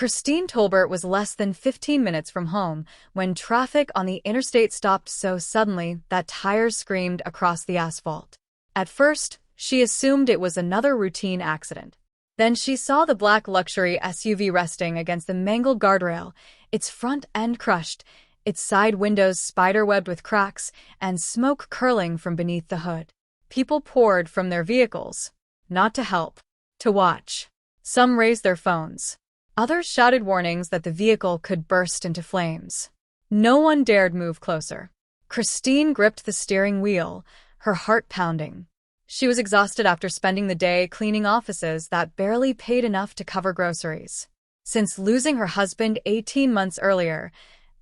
Christine Tolbert was less than 15 minutes from home when traffic on the interstate stopped so suddenly that tires screamed across the asphalt. At first, she assumed it was another routine accident. Then she saw the black luxury SUV resting against the mangled guardrail, its front end crushed, its side windows spider-webbed with cracks, and smoke curling from beneath the hood. People poured from their vehicles, not to help, to watch. Some raised their phones. Others shouted warnings that the vehicle could burst into flames. No one dared move closer. Christine gripped the steering wheel, her heart pounding. She was exhausted after spending the day cleaning offices that barely paid enough to cover groceries. Since losing her husband 18 months earlier,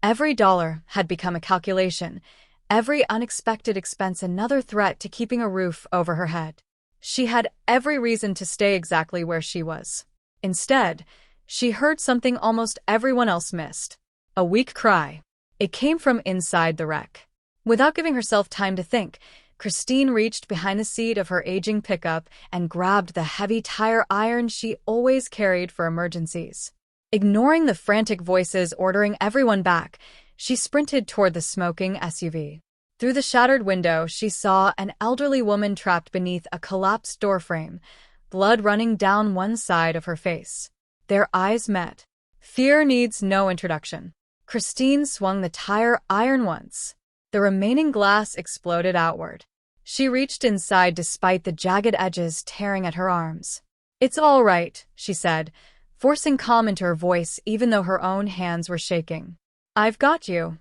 every dollar had become a calculation, every unexpected expense another threat to keeping a roof over her head. She had every reason to stay exactly where she was. Instead, she heard something almost everyone else missed. A weak cry. It came from inside the wreck. Without giving herself time to think, Christine reached behind the seat of her aging pickup and grabbed the heavy tire iron she always carried for emergencies. Ignoring the frantic voices ordering everyone back, she sprinted toward the smoking SUV. Through the shattered window, she saw an elderly woman trapped beneath a collapsed doorframe, blood running down one side of her face. Their eyes met. Fear needs no introduction. Christine swung the tire iron once. The remaining glass exploded outward. She reached inside despite the jagged edges tearing at her arms. "It's all right," she said, forcing calm into her voice even though her own hands were shaking. "I've got you."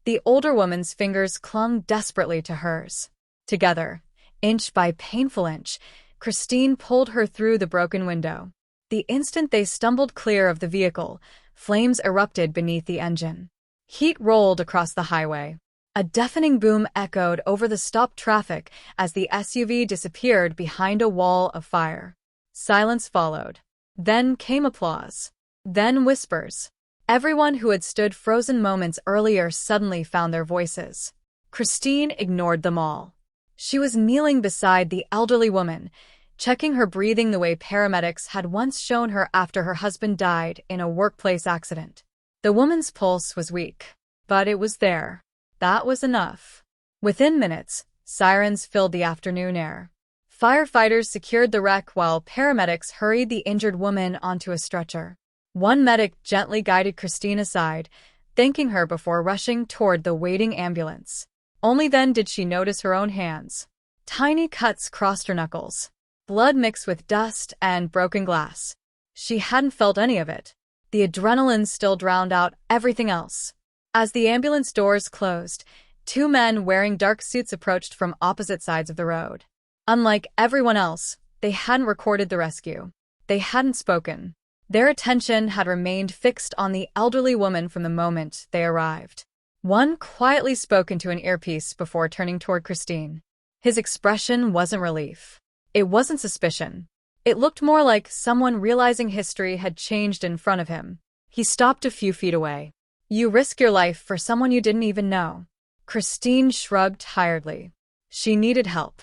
The older woman's fingers clung desperately to hers. Together, inch by painful inch, Christine pulled her through the broken window. The instant they stumbled clear of the vehicle, flames erupted beneath the engine. Heat rolled across the highway. A deafening boom echoed over the stopped traffic as the SUV disappeared behind a wall of fire. Silence followed. Then came applause. Then whispers. Everyone who had stood frozen moments earlier suddenly found their voices. Christine ignored them all. She was kneeling beside the elderly woman, checking her breathing the way paramedics had once shown her after her husband died in a workplace accident. The woman's pulse was weak, but it was there. That was enough. Within minutes, sirens filled the afternoon air. Firefighters secured the wreck while paramedics hurried the injured woman onto a stretcher. One medic gently guided Christine aside, thanking her before rushing toward the waiting ambulance. Only then did she notice her own hands. Tiny cuts crossed her knuckles. Blood mixed with dust and broken glass. She hadn't felt any of it. The adrenaline still drowned out everything else. As the ambulance doors closed, two men wearing dark suits approached from opposite sides of the road. Unlike everyone else, they hadn't recorded the rescue. They hadn't spoken. Their attention had remained fixed on the elderly woman from the moment they arrived. One quietly spoke into an earpiece before turning toward Christine. His expression wasn't relief. It wasn't suspicion. It looked more like someone realizing history had changed in front of him. He stopped a few feet away. "You risk your life for someone you didn't even know." Christine shrugged tiredly. She needed help.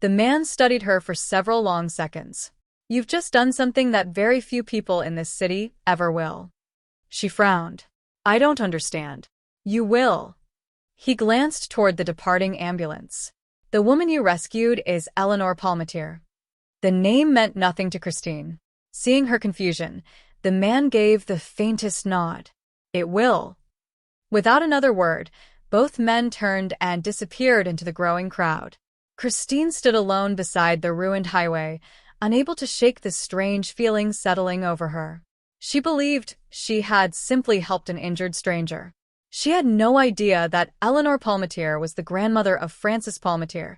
The man studied her for several long seconds. "You've just done something that very few people in this city ever will." She frowned. "I don't understand." "You will." He glanced toward the departing ambulance. "The woman you rescued is Eleanor Palmatier." The name meant nothing to Christine. Seeing her confusion, the man gave the faintest nod. "It will." Without another word, both men turned and disappeared into the growing crowd. Christine stood alone beside the ruined highway, unable to shake the strange feeling settling over her. She believed she had simply helped an injured stranger. She had no idea that Eleanor Palmatier was the grandmother of Francis Palmatier,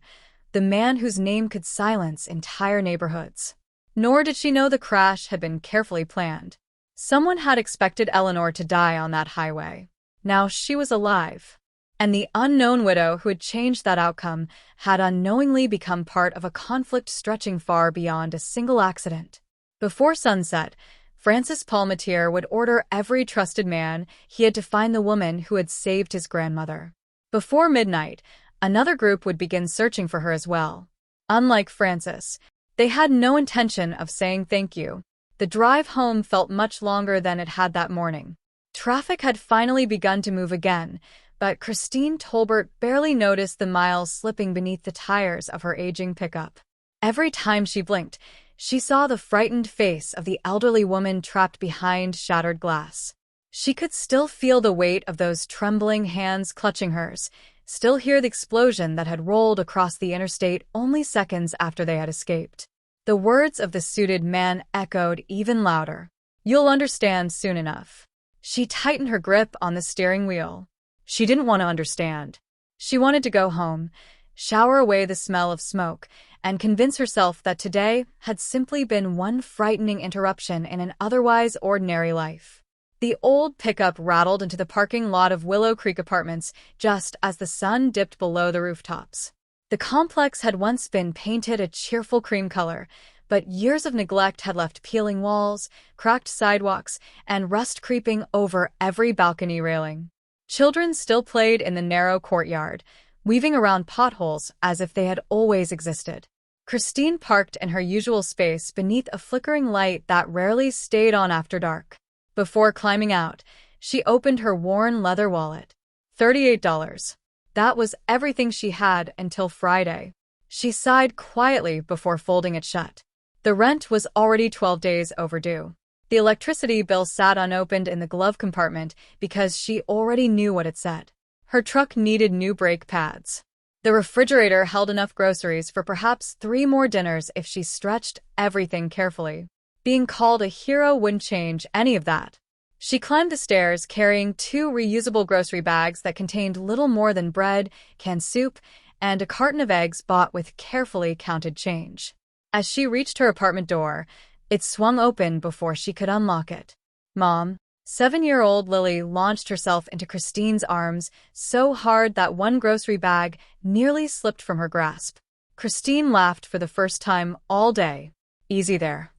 the man whose name could silence entire neighborhoods. Nor did she know the crash had been carefully planned. Someone had expected Eleanor to die on that highway. Now she was alive. And the unknown widow who had changed that outcome had unknowingly become part of a conflict stretching far beyond a single accident. Before sunset, Francis Palmatier would order every trusted man he had to find the woman who had saved his grandmother. Before midnight, another group would begin searching for her as well. Unlike Francis, they had no intention of saying thank you. The drive home felt much longer than it had that morning. Traffic had finally begun to move again, but Christine Tolbert barely noticed the miles slipping beneath the tires of her aging pickup. Every time she blinked, she saw the frightened face of the elderly woman trapped behind shattered glass. She could still feel the weight of those trembling hands clutching hers, still hear the explosion that had rolled across the interstate only seconds after they had escaped. The words of the suited man echoed even louder. "You'll understand soon enough." She tightened her grip on the steering wheel. She didn't want to understand. She wanted to go home, shower away the smell of smoke, and convince herself that today had simply been one frightening interruption in an otherwise ordinary life. The old pickup rattled into the parking lot of Willow Creek Apartments just as the sun dipped below the rooftops. The complex had once been painted a cheerful cream color, but years of neglect had left peeling walls, cracked sidewalks, and rust creeping over every balcony railing. Children still played in the narrow courtyard, weaving around potholes as if they had always existed. Christine parked in her usual space beneath a flickering light that rarely stayed on after dark. Before climbing out, she opened her worn leather wallet. $38. That was everything she had until Friday. She sighed quietly before folding it shut. The rent was already 12 days overdue. The electricity bill sat unopened in the glove compartment because she already knew what it said. Her truck needed new brake pads. The refrigerator held enough groceries for perhaps 3 more dinners if she stretched everything carefully. Being called a hero wouldn't change any of that. She climbed the stairs carrying 2 reusable grocery bags that contained little more than bread, canned soup, and a carton of eggs bought with carefully counted change. As she reached her apartment door, it swung open before she could unlock it. "Mom." 7-year-old Lily launched herself into Christine's arms so hard that one grocery bag nearly slipped from her grasp. Christine laughed for the first time all day. "Easy there.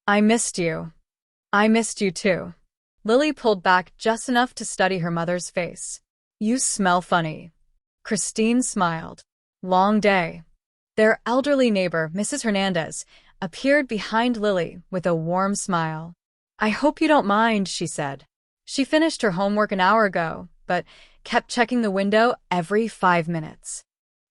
I missed you." "I missed you too." Lily pulled back just enough to study her mother's face. "You smell funny." Christine smiled. "Long day." Their elderly neighbor, Mrs. Hernandez, appeared behind Lily with a warm smile. "I hope you don't mind," she said. She finished her homework an hour ago, but kept checking the window every 5 minutes.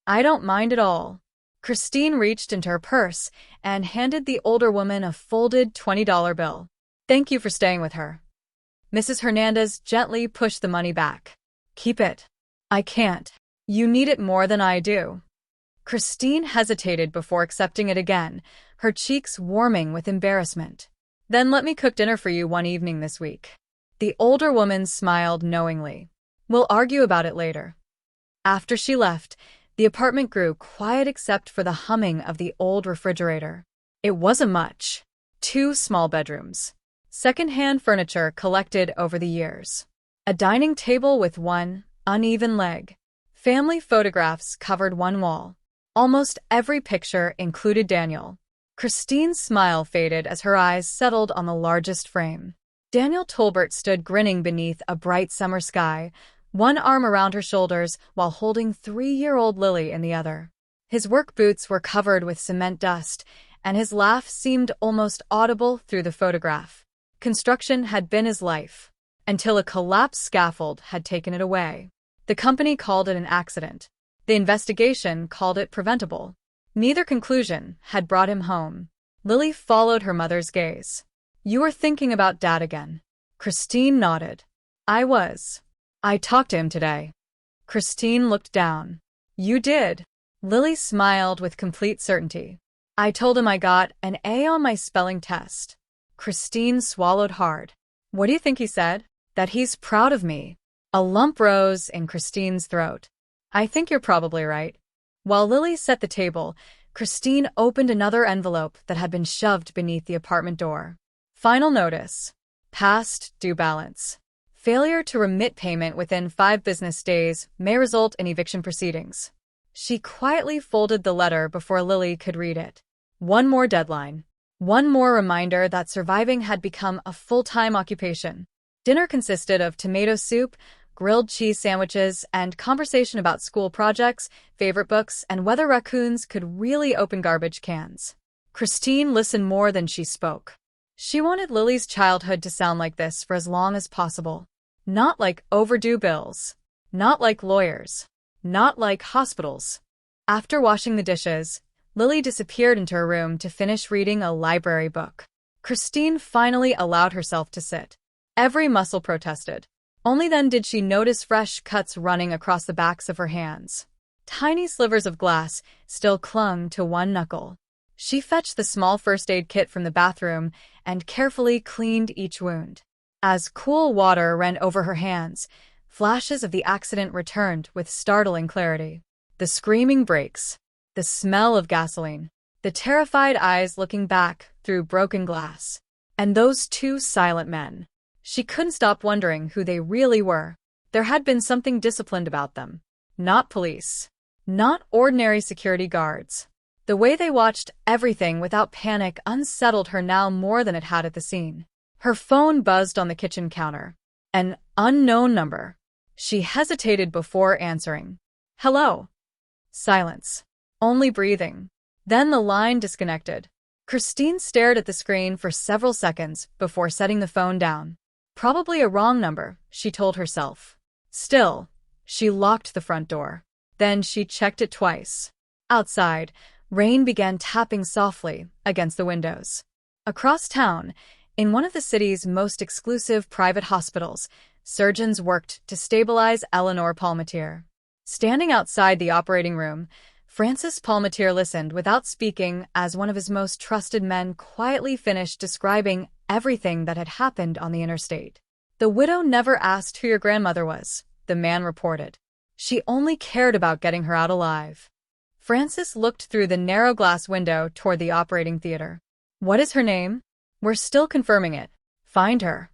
"I don't mind at all." Christine reached into her purse and handed the older woman a folded $20 bill. "Thank you for staying with her." Mrs. Hernandez gently pushed the money back. "Keep it." "I can't. You need it more than I do." Christine hesitated before accepting it again, her cheeks warming with embarrassment. "Then let me cook dinner for you one evening this week." The older woman smiled knowingly. "We'll argue about it later." After she left, the apartment grew quiet except for the humming of the old refrigerator. It wasn't much. 2 small bedrooms. Second-hand furniture collected over the years. A dining table with one uneven leg. Family photographs covered one wall. Almost every picture included Daniel. Christine's smile faded as her eyes settled on the largest frame. Daniel Tolbert stood grinning beneath a bright summer sky, one arm around her shoulders while holding 3-year-old Lily in the other. His work boots were covered with cement dust, and his laugh seemed almost audible through the photograph. Construction had been his life, until a collapsed scaffold had taken it away. The company called it an accident. The investigation called it preventable. Neither conclusion had brought him home. Lily followed her mother's gaze. "You were thinking about Dad again." Christine nodded. "I was. I talked to him today." Christine looked down. "You did?" Lily smiled with complete certainty. "I told him I got an A on my spelling test." Christine swallowed hard. "What do you think he said?" "That he's proud of me." A lump rose in Christine's throat. "I think you're probably right." While Lily set the table, Christine opened another envelope that had been shoved beneath the apartment door. Final notice. Past due balance. Failure to remit payment within 5 business days may result in eviction proceedings. She quietly folded the letter before Lily could read it. One more deadline. One more reminder that surviving had become a full-time occupation. Dinner consisted of tomato soup, grilled cheese sandwiches, and conversation about school projects, favorite books, and whether raccoons could really open garbage cans. Christine listened more than she spoke. She wanted Lily's childhood to sound like this for as long as possible. Not like overdue bills. Not like lawyers. Not like hospitals. After washing the dishes, Lily disappeared into her room to finish reading a library book. Christine finally allowed herself to sit. Every muscle protested. Only then did she notice fresh cuts running across the backs of her hands. Tiny slivers of glass still clung to one knuckle. She fetched the small first aid kit from the bathroom and carefully cleaned each wound. As cool water ran over her hands, flashes of the accident returned with startling clarity. The screaming brakes, the smell of gasoline, the terrified eyes looking back through broken glass, and those two silent men. She couldn't stop wondering who they really were. There had been something disciplined about them. Not police. Not ordinary security guards. The way they watched everything without panic unsettled her now more than it had at the scene. Her phone buzzed on the kitchen counter. An unknown number. She hesitated before answering. Hello. Silence. Only breathing. Then the line disconnected. Christine stared at the screen for several seconds before setting the phone down. Probably a wrong number, she told herself. Still, she locked the front door. Then she checked it twice. Outside, rain began tapping softly against the windows. Across town, in one of the city's most exclusive private hospitals, surgeons worked to stabilize Eleanor Palmatier. Standing outside the operating room, Francis Palmatier listened without speaking as one of his most trusted men quietly finished describing everything that had happened on the interstate. The widow never asked who your grandmother was, the man reported. She only cared about getting her out alive. Francis looked through the narrow glass window toward the operating theater. What is her name? We're still confirming it. Find her.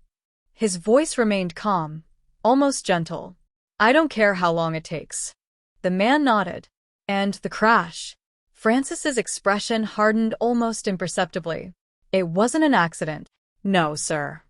His voice remained calm, almost gentle. I don't care how long it takes. The man nodded. And the crash. Francis's expression hardened almost imperceptibly. It wasn't an accident. No, sir.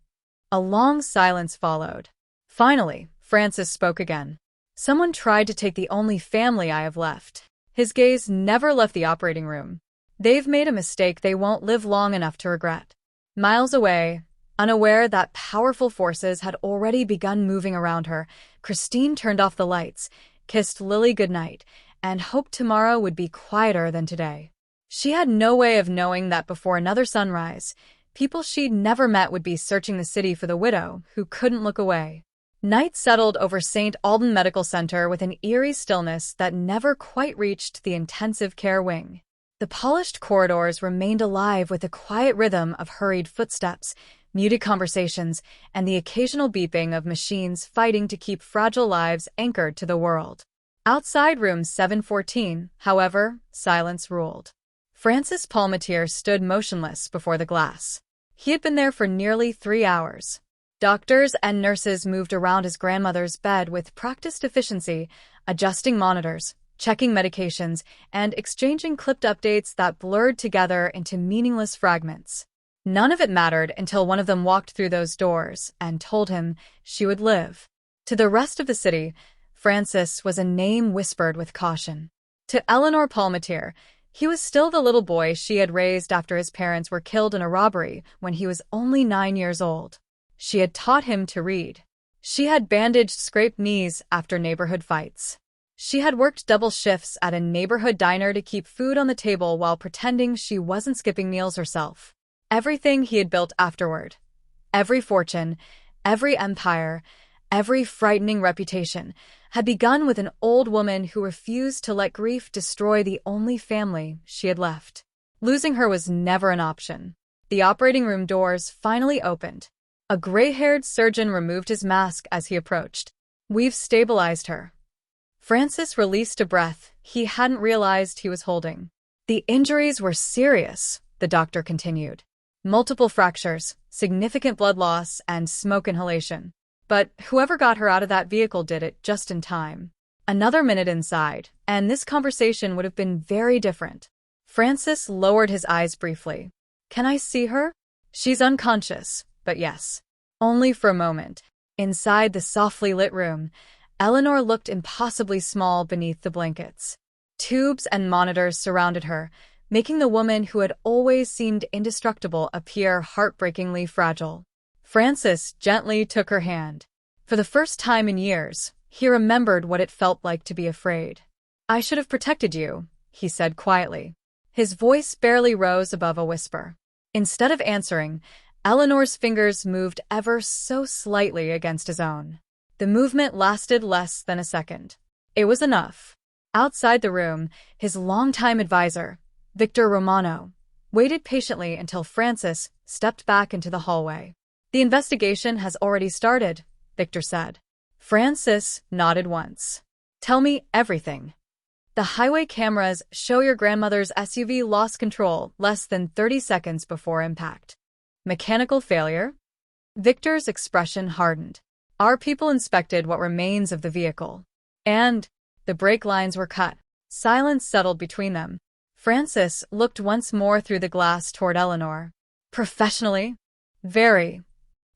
A long silence followed. Finally, Francis spoke again. Someone tried to take the only family I have left. His gaze never left the operating room. They've made a mistake they won't live long enough to regret. Miles away, unaware that powerful forces had already begun moving around her, Christine turned off the lights, kissed Lily goodnight, and hoped tomorrow would be quieter than today. She had no way of knowing that before another sunrise, people she'd never met would be searching the city for the widow who couldn't look away. Night settled over St. Alban Medical Center with an eerie stillness that never quite reached the intensive care wing. The polished corridors remained alive with the quiet rhythm of hurried footsteps, muted conversations, and the occasional beeping of machines fighting to keep fragile lives anchored to the world. Outside room 714, however, silence ruled. Francis Palmatier stood motionless before the glass. He had been there for nearly 3 hours. Doctors and nurses moved around his grandmother's bed with practiced efficiency, adjusting monitors, checking medications, and exchanging clipped updates that blurred together into meaningless fragments. None of it mattered until one of them walked through those doors and told him she would live. To the rest of the city, Francis was a name whispered with caution. To Eleanor Palmatier, he was still the little boy she had raised after his parents were killed in a robbery when he was only 9 years old. She had taught him to read. She had bandaged scraped knees after neighborhood fights. She had worked double shifts at a neighborhood diner to keep food on the table while pretending she wasn't skipping meals herself. Everything he had built afterward, every fortune, every empire, every frightening reputation, had begun with an old woman who refused to let grief destroy the only family she had left. Losing her was never an option. The operating room doors finally opened. A gray-haired surgeon removed his mask as he approached. We've stabilized her. Francis released a breath he hadn't realized he was holding. The injuries were serious, the doctor continued. Multiple fractures, significant blood loss, and smoke inhalation. But whoever got her out of that vehicle did it just in time. Another minute inside, and this conversation would have been very different. Francis lowered his eyes briefly. Can I see her? She's unconscious, but yes. Only for a moment. Inside the softly lit room, Eleanor looked impossibly small beneath the blankets. Tubes and monitors surrounded her, making the woman who had always seemed indestructible appear heartbreakingly fragile. Francis gently took her hand. For the first time in years, he remembered what it felt like to be afraid. "I should have protected you," he said quietly. His voice barely rose above a whisper. Instead of answering, Eleanor's fingers moved ever so slightly against his own. The movement lasted less than a second. It was enough. Outside the room, his longtime advisor, Victor Romano, waited patiently until Francis stepped back into the hallway. "The investigation has already started," Victor said. Francis nodded once. "Tell me everything." "The highway cameras show your grandmother's SUV lost control less than 30 seconds before impact." "Mechanical failure?" Victor's expression hardened. "Our people inspected what remains of the vehicle. And the brake lines were cut." Silence settled between them. Francis looked once more through the glass toward Eleanor. "Professionally?" "Very."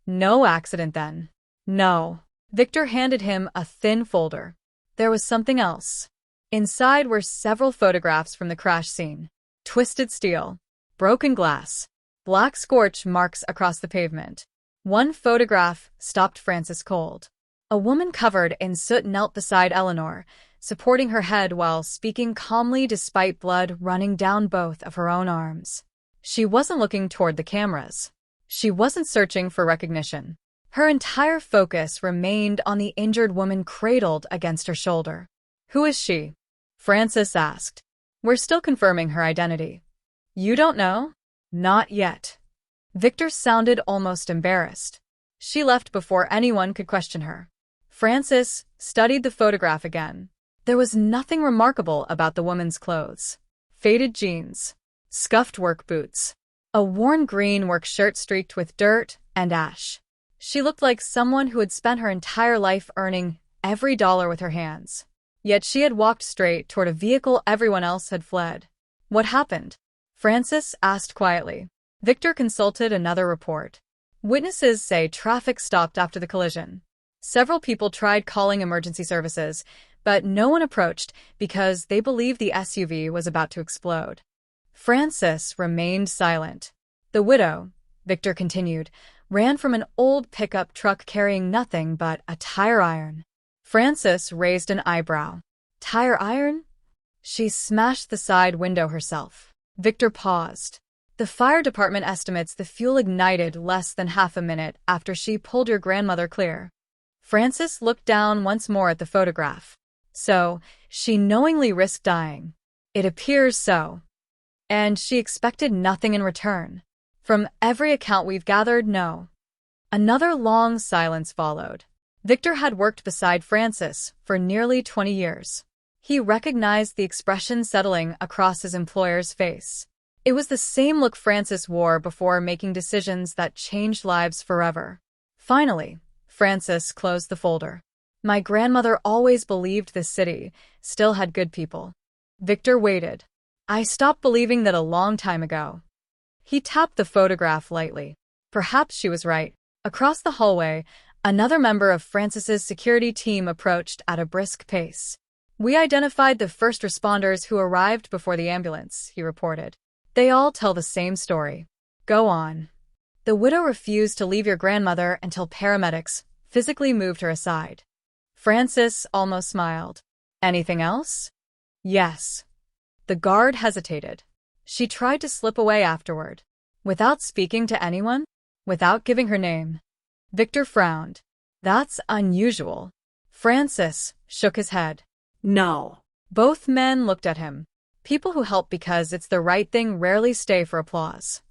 "No accident then?" "No." Victor handed him a thin folder. There was something else. Inside were several photographs from the crash scene. Twisted steel, broken glass, black scorch marks across the pavement. One photograph stopped Francis cold. A woman covered in soot knelt beside Eleanor, supporting her head while speaking calmly despite blood running down both of her own arms. She wasn't looking toward the cameras. She wasn't searching for recognition. Her entire focus remained on the injured woman cradled against her shoulder. "Who is she?" Francis asked. "We're still confirming her identity." "You don't know?" "Not yet." Victor sounded almost embarrassed. "She left before anyone could question her." Francis studied the photograph again. There was nothing remarkable about the woman's clothes. Faded jeans, scuffed work boots, a worn green work shirt streaked with dirt and ash. She looked like someone who had spent her entire life earning every dollar with her hands. Yet she had walked straight toward a vehicle everyone else had fled. "What happened?" Francis asked quietly. Victor consulted another report. "Witnesses say traffic stopped after the collision. Several people tried calling emergency services, but no one approached because they believed the SUV was about to explode." Francis remained silent. "The widow," Victor continued, "ran from an old pickup truck carrying nothing but a tire iron." Francis raised an eyebrow. "Tire iron?" "She smashed the side window herself." Victor paused. "The fire department estimates the fuel ignited less than half a minute after she pulled your grandmother clear." Francis looked down once more at the photograph. "So, she knowingly risked dying." "It appears so." "And she expected nothing in return." "From every account we've gathered, no." Another long silence followed. Victor had worked beside Francis for nearly 20 years. He recognized the expression settling across his employer's face. It was the same look Francis wore before making decisions that changed lives forever. Finally, Francis closed the folder. "My grandmother always believed this city still had good people." Victor waited. "I stopped believing that a long time ago." He tapped the photograph lightly. Perhaps she was right. Across the hallway, another member of Francis's security team approached at a brisk pace. "We identified the first responders who arrived before the ambulance," he reported. "They all tell the same story." "Go on." "The widow refused to leave your grandmother until paramedics physically moved her aside." Francis almost smiled. "Anything else?" "Yes." The guard hesitated. "She tried to slip away afterward." "Without speaking to anyone? Without giving her name?" Victor frowned. "That's unusual." Francis shook his head. "No." Both men looked at him. People who help because it's the right thing rarely stay for applause.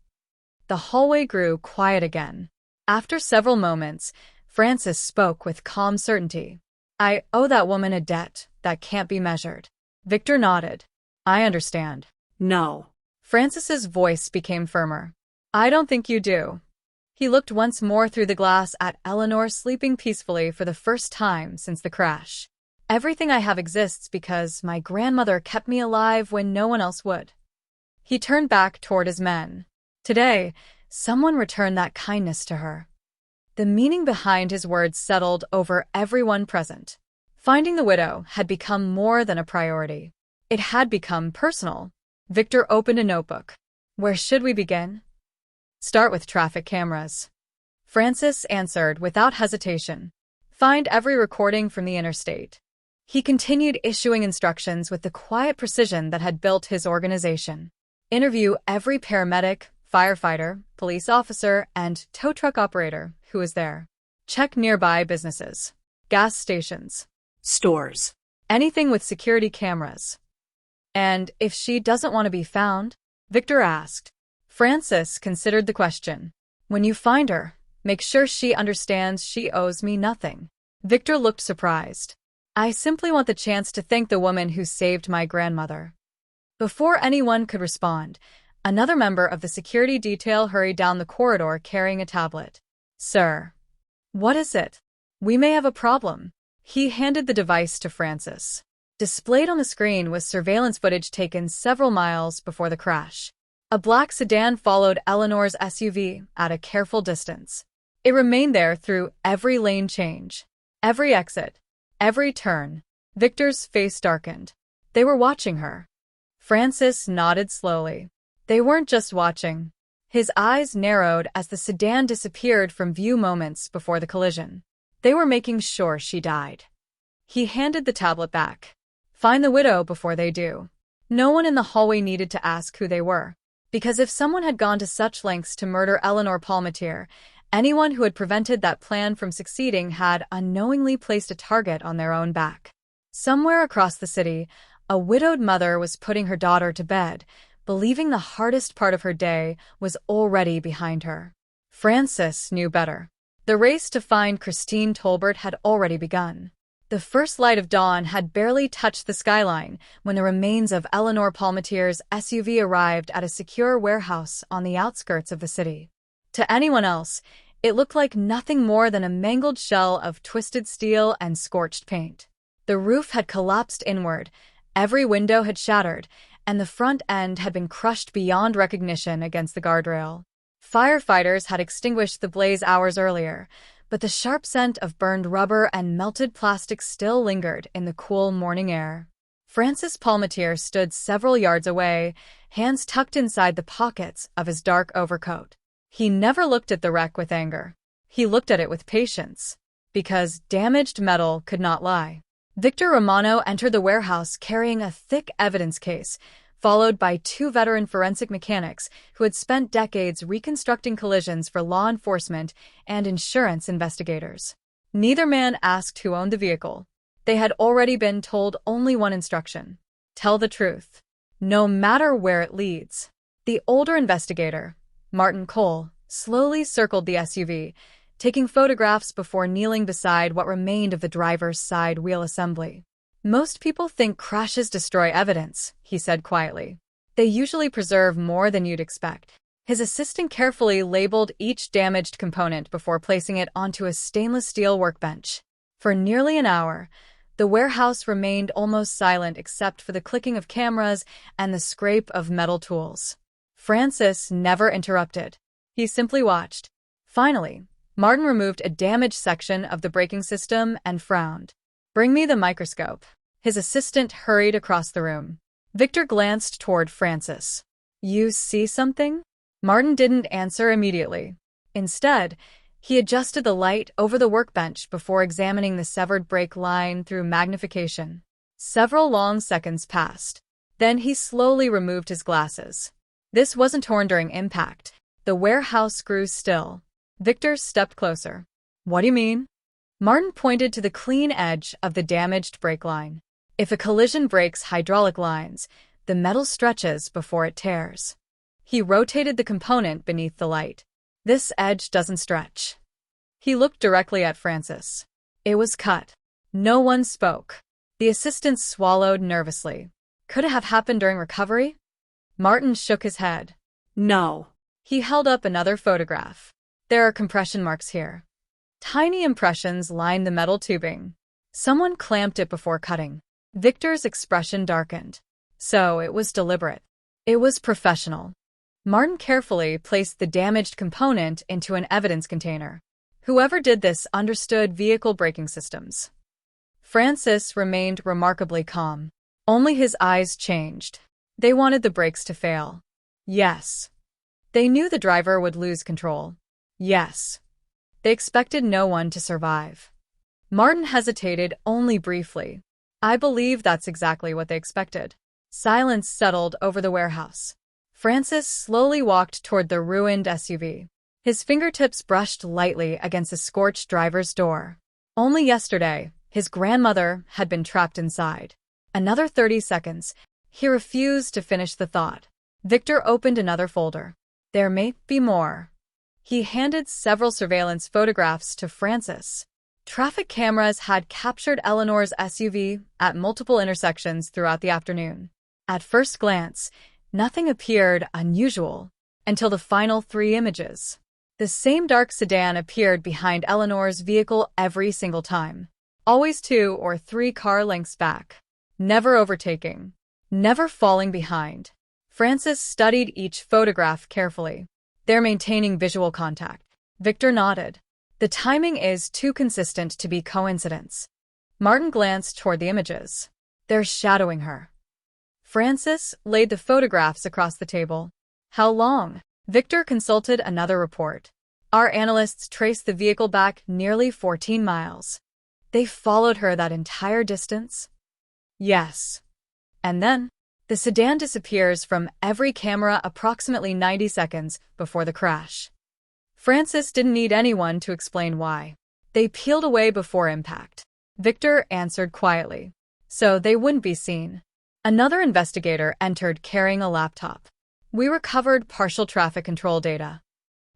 The hallway grew quiet again. After several moments, Francis spoke with calm certainty. "I owe that woman a debt that can't be measured." Victor nodded. "I understand." "No." Francis's voice became firmer. "I don't think you do." He looked once more through the glass at Eleanor sleeping peacefully for the first time since the crash. "Everything I have exists because my grandmother kept me alive when no one else would." He turned back toward his men. Today, someone returned that kindness to her. The meaning behind his words settled over everyone present. Finding the widow had become more than a priority. It had become personal. Victor opened a notebook. Where should we begin? Start with traffic cameras. Francis answered without hesitation. Find every recording from the interstate. He continued issuing instructions with the quiet precision that had built his organization. Interview every paramedic, firefighter, police officer, and tow truck operator who was there. Check nearby businesses, gas stations, Stores. anything with security cameras. And if she doesn't want to be found? Victor asked. Francis considered the question. When you find her, make sure she understands she owes me nothing. Victor looked surprised. I simply want the chance to thank the woman who saved my grandmother. Before anyone could respond, another member of the security detail hurried down the corridor carrying a tablet. Sir. What is it? We may have a problem. He handed the device to Francis. Displayed on the screen was surveillance footage taken several miles before the crash. A black sedan followed Eleanor's SUV at a careful distance. It remained there through every lane change, every exit, every turn. Victor's face darkened. They were watching her. Francis nodded slowly. They weren't just watching. His eyes narrowed as the sedan disappeared from view moments before the collision. They were making sure she died. He handed the tablet back. Find the widow before they do. No one in the hallway needed to ask who they were. Because if someone had gone to such lengths to murder Eleanor Palmatier, anyone who had prevented that plan from succeeding had unknowingly placed a target on their own back. Somewhere across the city, a widowed mother was putting her daughter to bed, believing the hardest part of her day was already behind her. Francis knew better. The race to find Christine Tolbert had already begun. The first light of dawn had barely touched the skyline when the remains of Eleanor Palmatier's SUV arrived at a secure warehouse on the outskirts of the city. To anyone else, it looked like nothing more than a mangled shell of twisted steel and scorched paint. The roof had collapsed inward, every window had shattered, and the front end had been crushed beyond recognition against the guardrail. Firefighters had extinguished the blaze hours earlier, but the sharp scent of burned rubber and melted plastic still lingered in the cool morning air. Francis Palmatier stood several yards away, hands tucked inside the pockets of his dark overcoat. He never looked at the wreck with anger. He looked at it with patience, because damaged metal could not lie. Victor Romano entered the warehouse carrying a thick evidence case, followed by two veteran forensic mechanics who had spent decades reconstructing collisions for law enforcement and insurance investigators. Neither man asked who owned the vehicle. They had already been told only one instruction: tell the truth, no matter where it leads. The older investigator, Martin Cole, slowly circled the SUV, taking photographs before kneeling beside what remained of the driver's side wheel assembly. Most people think crashes destroy evidence, he said quietly. They usually preserve more than you'd expect. His assistant carefully labeled each damaged component before placing it onto a stainless steel workbench. For nearly an hour, the warehouse remained almost silent except for the clicking of cameras and the scrape of metal tools. Francis never interrupted. He simply watched. Finally, Martin removed a damaged section of the braking system and frowned. Bring me the microscope. His assistant hurried across the room. Victor glanced toward Francis. You see something? Martin didn't answer immediately. Instead, he adjusted the light over the workbench before examining the severed brake line through magnification. Several long seconds passed. Then he slowly removed his glasses. This wasn't torn during impact. The warehouse grew still. Victor stepped closer. What do you mean? Martin pointed to the clean edge of the damaged brake line. If a collision breaks hydraulic lines, the metal stretches before it tears. He rotated the component beneath the light. This edge doesn't stretch. He looked directly at Francis. It was cut. No one spoke. The assistant swallowed nervously. Could it have happened during recovery? Martin shook his head. No. He held up another photograph. There are compression marks here. Tiny impressions lined the metal tubing. Someone clamped it before cutting. Victor's expression darkened. So it was deliberate. It was professional. Martin carefully placed the damaged component into an evidence container. Whoever did this understood vehicle braking systems. Francis remained remarkably calm. Only his eyes changed. They wanted the brakes to fail. Yes. They knew the driver would lose control. Yes. They expected no one to survive. Martin hesitated only briefly. I believe that's exactly what they expected. Silence settled over the warehouse. Francis slowly walked toward the ruined SUV. His fingertips brushed lightly against the scorched driver's door. Only yesterday, his grandmother had been trapped inside. Another 30 seconds. He refused to finish the thought. Victor opened another folder. There may be more. He handed several surveillance photographs to Francis. Traffic cameras had captured Eleanor's SUV at multiple intersections throughout the afternoon. At first glance, nothing appeared unusual until the final 3 images. The same dark sedan appeared behind Eleanor's vehicle every single time. Always 2 or 3 car lengths back. Never overtaking. Never falling behind. Francis studied each photograph carefully. They're maintaining visual contact. Victor nodded. The timing is too consistent to be coincidence. Martin glanced toward the images. They're shadowing her. Francis laid the photographs across the table. How long? Victor consulted another report. Our analysts traced the vehicle back nearly 14 miles. They followed her that entire distance? Yes. And then, the sedan disappears from every camera approximately 90 seconds before the crash. Francis didn't need anyone to explain why. They peeled away before impact. Victor answered quietly. So they wouldn't be seen. Another investigator entered carrying a laptop. We recovered partial traffic control data.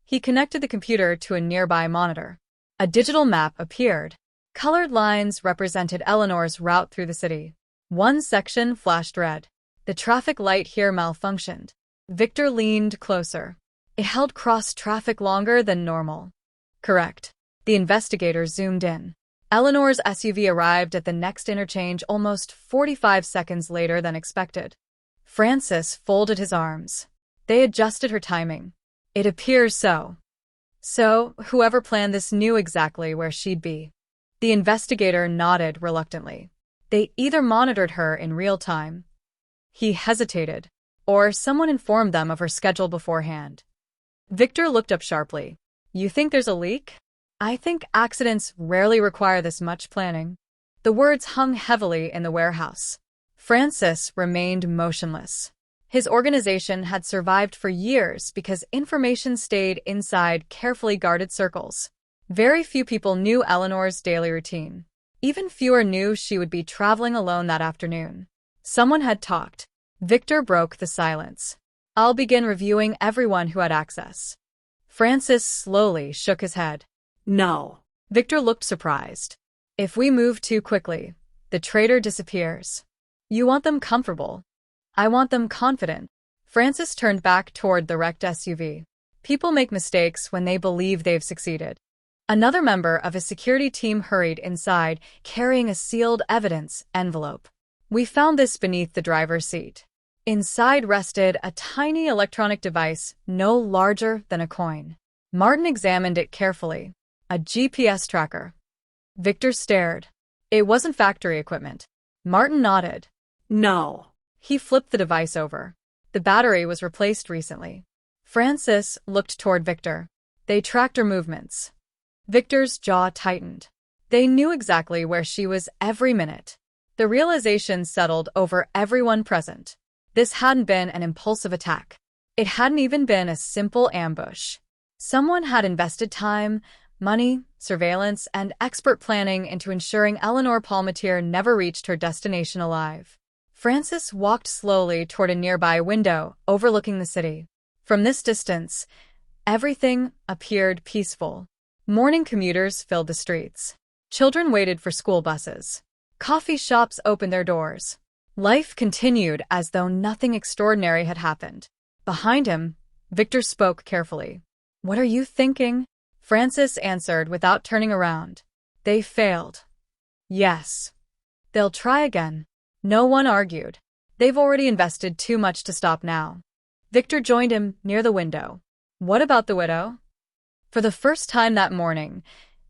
He connected the computer to a nearby monitor. A digital map appeared. Colored lines represented Eleanor's route through the city. One section flashed red. The traffic light here malfunctioned. Victor leaned closer. It held cross-traffic longer than normal. Correct. The investigator zoomed in. Eleanor's SUV arrived at the next interchange almost 45 seconds later than expected. Francis folded his arms. They adjusted her timing. It appears so. So, whoever planned this knew exactly where she'd be. The investigator nodded reluctantly. They either monitored her in real time. He hesitated. Or someone informed them of her schedule beforehand. Victor looked up sharply. You think there's a leak? I think accidents rarely require this much planning. The words hung heavily in the warehouse. Francis remained motionless. His organization had survived for years because information stayed inside carefully guarded circles. Very few people knew Eleanor's daily routine. Even fewer knew she would be traveling alone that afternoon. Someone had talked. Victor broke the silence. I'll begin reviewing everyone who had access. Francis slowly shook his head. No. Victor looked surprised. If we move too quickly, the traitor disappears. You want them comfortable. I want them confident. Francis turned back toward the wrecked SUV. People make mistakes when they believe they've succeeded. Another member of his security team hurried inside, carrying a sealed evidence envelope. We found this beneath the driver's seat. Inside rested a tiny electronic device no larger than a coin. Martin examined it carefully. A GPS tracker. Victor stared. It wasn't factory equipment. Martin nodded. No. He flipped the device over. The battery was replaced recently. Francis looked toward Victor. They tracked her movements. Victor's jaw tightened. They knew exactly where she was every minute. The realization settled over everyone present. This hadn't been an impulsive attack. It hadn't even been a simple ambush. Someone had invested time, money, surveillance, and expert planning into ensuring Eleanor Palmatier never reached her destination alive. Francis walked slowly toward a nearby window overlooking the city. From this distance, everything appeared peaceful. Morning commuters filled the streets. Children waited for school buses. Coffee shops opened their doors. Life continued as though nothing extraordinary had happened. Behind him, Victor spoke carefully. What are you thinking? Francis answered without turning around. They failed. Yes. They'll try again. No one argued. They've already invested too much to stop now. Victor joined him near the window. What about the widow? For the first time that morning,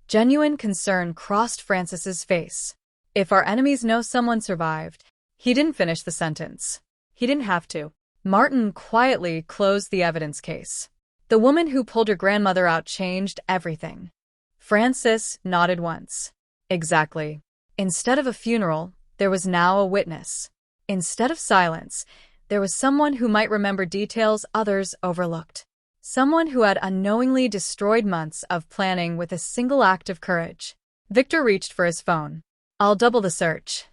genuine concern crossed Francis's face. If our enemies know someone survived, he didn't finish the sentence. He didn't have to. Martin quietly closed the evidence case. The woman who pulled her grandmother out changed everything. Francis nodded once. Exactly. Instead of a funeral, there was now a witness. Instead of silence, there was someone who might remember details others overlooked. Someone who had unknowingly destroyed months of planning with a single act of courage. Victor reached for his phone. I'll double the search.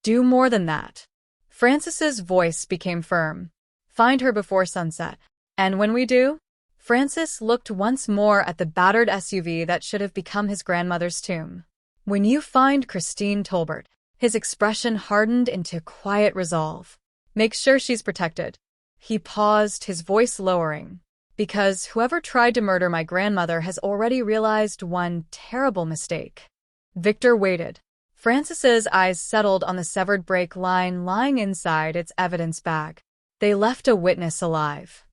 Do more than that. Francis's voice became firm. Find her before sunset. And when we do? Francis looked once more at the battered SUV that should have become his grandmother's tomb. When you find Christine Tolbert, his expression hardened into quiet resolve. Make sure she's protected. He paused, his voice lowering. Because whoever tried to murder my grandmother has already realized one terrible mistake. Victor waited. Francis's eyes settled on the severed brake line lying inside its evidence bag. They left a witness alive.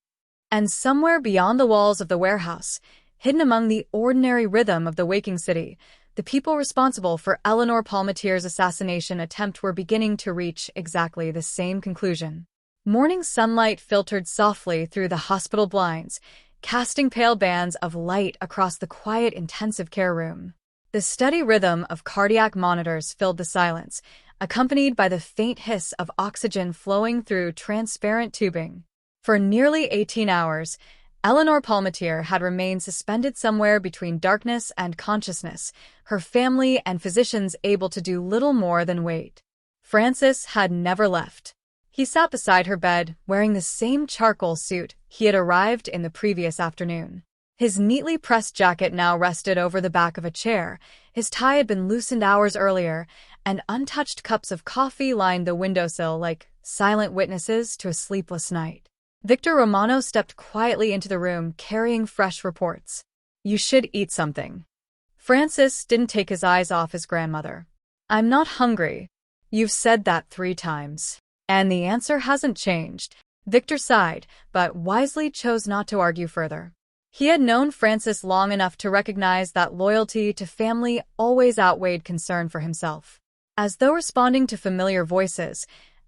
And somewhere beyond the walls of the warehouse, hidden among the ordinary rhythm of the waking city, the people responsible for Eleanor Palmetier's assassination attempt were beginning to reach exactly the same conclusion. Morning sunlight filtered softly through the hospital blinds, casting pale bands of light across the quiet intensive care room. The steady rhythm of cardiac monitors filled the silence, accompanied by the faint hiss of oxygen flowing through transparent tubing. For nearly 18 hours, Eleanor Palmetier had remained suspended somewhere between darkness and consciousness, her family and physicians able to do little more than wait. Francis had never left. He sat beside her bed, wearing the same charcoal suit he had arrived in the previous afternoon. His neatly pressed jacket now rested over the back of a chair, his tie had been loosened hours earlier, and untouched cups of coffee lined the windowsill like silent witnesses to a sleepless night. Victor Romano stepped quietly into the room, carrying fresh reports. You should eat something. Francis didn't take his eyes off his grandmother. I'm not hungry. You've said that 3 times. And the answer hasn't changed. Victor sighed, but wisely chose not to argue further. He had known Francis long enough to recognize that loyalty to family always outweighed concern for himself. As though responding to familiar voices,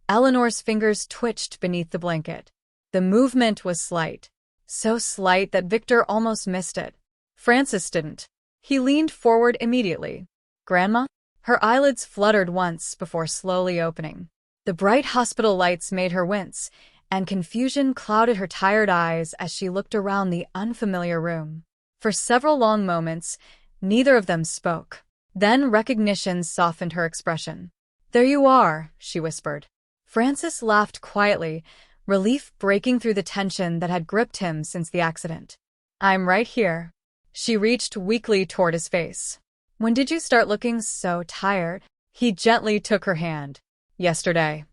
Eleanor's fingers twitched beneath the blanket. The movement was slight, so slight that Victor almost missed it. Francis didn't. He leaned forward immediately. Grandma? Her eyelids fluttered once before slowly opening. The bright hospital lights made her wince, and confusion clouded her tired eyes as she looked around the unfamiliar room. For several long moments, neither of them spoke. Then recognition softened her expression. There you are, she whispered. Francis laughed quietly, relief breaking through the tension that had gripped him since the accident. I'm right here. She reached weakly toward his face. When did you start looking so tired? He gently took her hand. Yesterday.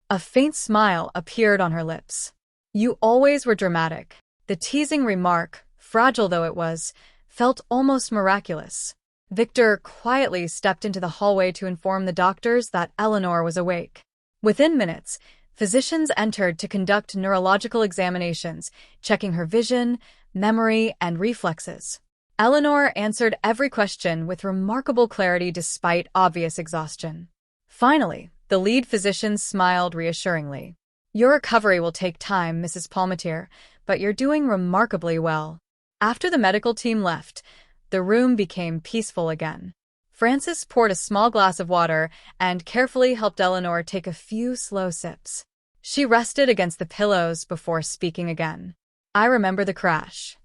A faint smile appeared on her lips. You always were dramatic. The teasing remark, fragile though it was, felt almost miraculous. Victor quietly stepped into the hallway to inform the doctors that Eleanor was awake. Within minutes, physicians entered to conduct neurological examinations, checking her vision, memory, and reflexes. Eleanor answered every question with remarkable clarity despite obvious exhaustion. Finally, the lead physician smiled reassuringly. Your recovery will take time, Mrs. Palmetier, but you're doing remarkably well. After the medical team left, the room became peaceful again. Francis poured a small glass of water and carefully helped Eleanor take a few slow sips. She rested against the pillows before speaking again. I remember the crash.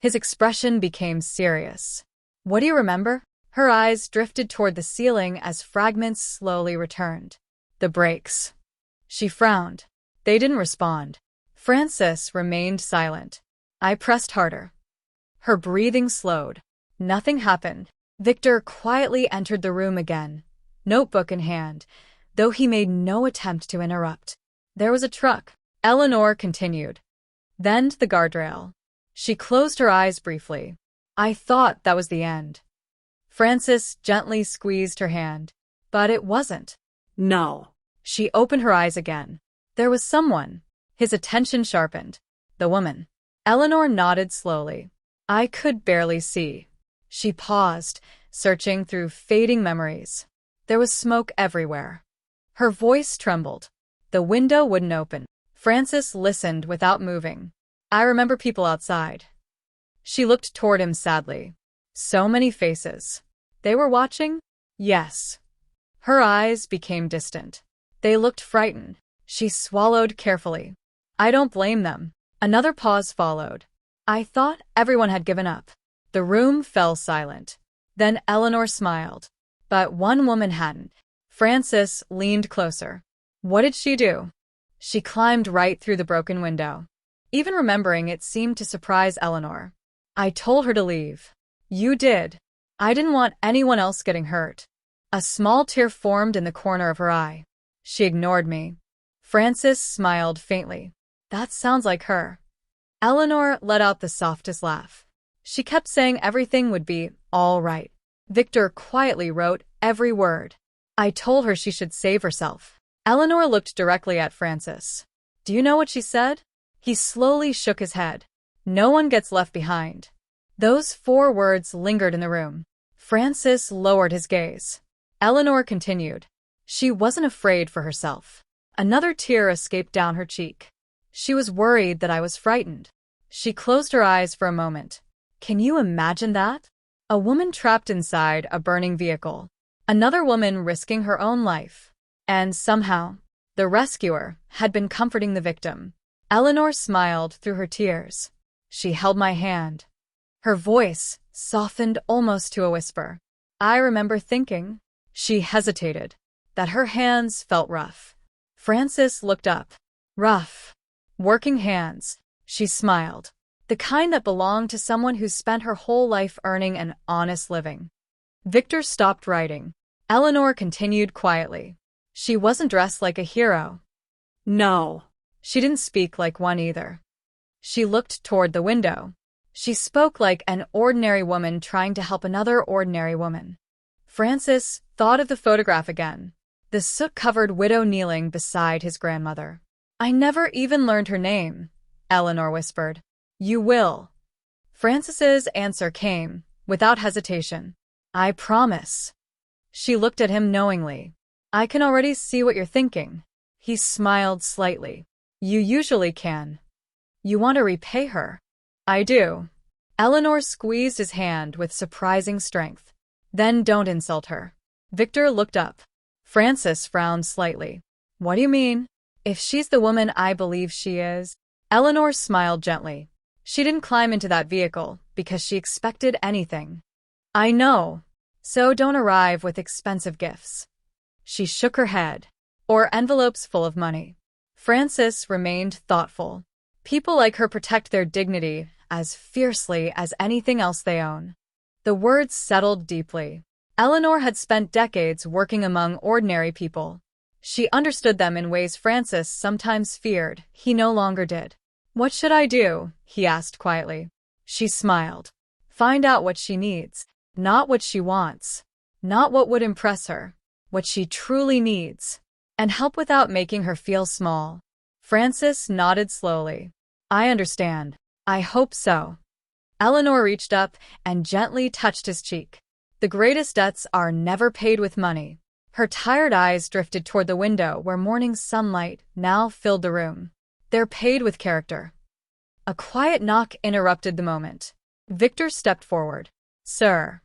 His expression became serious. What do you remember? Her eyes drifted toward the ceiling as fragments slowly returned. The brakes. She frowned. They didn't respond. Francis remained silent. I pressed harder. Her breathing slowed. Nothing happened. Victor quietly entered the room again, notebook in hand, though he made no attempt to interrupt. There was a truck. Eleanor continued. Then to the guardrail. She closed her eyes briefly. I thought that was the end. Francis gently squeezed her hand. But it wasn't. No. She opened her eyes again. There was someone. His attention sharpened. The woman. Eleanor nodded slowly. I could barely see. She paused, searching through fading memories. There was smoke everywhere. Her voice trembled. The window wouldn't open. Frances listened without moving. I remember people outside. She looked toward him sadly. So many faces. They were watching? Yes. Her eyes became distant. They looked frightened. She swallowed carefully. I don't blame them. Another pause followed. I thought everyone had given up. The room fell silent. Then Eleanor smiled. But one woman hadn't. Frances leaned closer. What did she do? She climbed right through the broken window. Even remembering it seemed to surprise Eleanor. I told her to leave. You did. I didn't want anyone else getting hurt. A small tear formed in the corner of her eye. She ignored me. Frances smiled faintly. That sounds like her. Eleanor let out the softest laugh. She kept saying everything would be all right. Victor quietly wrote every word. I told her she should save herself. Eleanor looked directly at Francis. Do you know what she said? He slowly shook his head. No one gets left behind. Those 4 words lingered in the room. Francis lowered his gaze. Eleanor continued. She wasn't afraid for herself. Another tear escaped down her cheek. She was worried that I was frightened. She closed her eyes for a moment. Can you imagine that? A woman trapped inside a burning vehicle. Another woman risking her own life. And somehow, the rescuer had been comforting the victim. Eleanor smiled through her tears. She held my hand. Her voice softened almost to a whisper. I remember thinking, she hesitated, that her hands felt rough. Frances looked up. Rough. Working hands. She smiled. The kind that belonged to someone who spent her whole life earning an honest living. Victor stopped writing. Eleanor continued quietly. She wasn't dressed like a hero. No. She didn't speak like one either. She looked toward the window. She spoke like an ordinary woman trying to help another ordinary woman. Francis thought of the photograph again. The soot-covered widow kneeling beside his grandmother. I never even learned her name, Eleanor whispered. You will. Francis's answer came, without hesitation. I promise. She looked at him knowingly. I can already see what you're thinking. He smiled slightly. You usually can. You want to repay her. I do. Eleanor squeezed his hand with surprising strength. Then don't insult her. Victor looked up. Francis frowned slightly. What do you mean? If she's the woman I believe she is. Eleanor smiled gently. She didn't climb into that vehicle because she expected anything. I know. So don't arrive with expensive gifts. She shook her head. Or envelopes full of money. Francis remained thoughtful. People like her protect their dignity as fiercely as anything else they own. The words settled deeply. Eleanor had spent decades working among ordinary people. She understood them in ways Francis sometimes feared he no longer did. What should I do? He asked quietly. She smiled. Find out what she needs, not what she wants, not what would impress her, what she truly needs, and help without making her feel small. Francis nodded slowly. I understand. I hope so. Eleanor reached up and gently touched his cheek. The greatest debts are never paid with money. Her tired eyes drifted toward the window where morning sunlight now filled the room. They're paid with character. A quiet knock interrupted the moment. Victor stepped forward. Sir.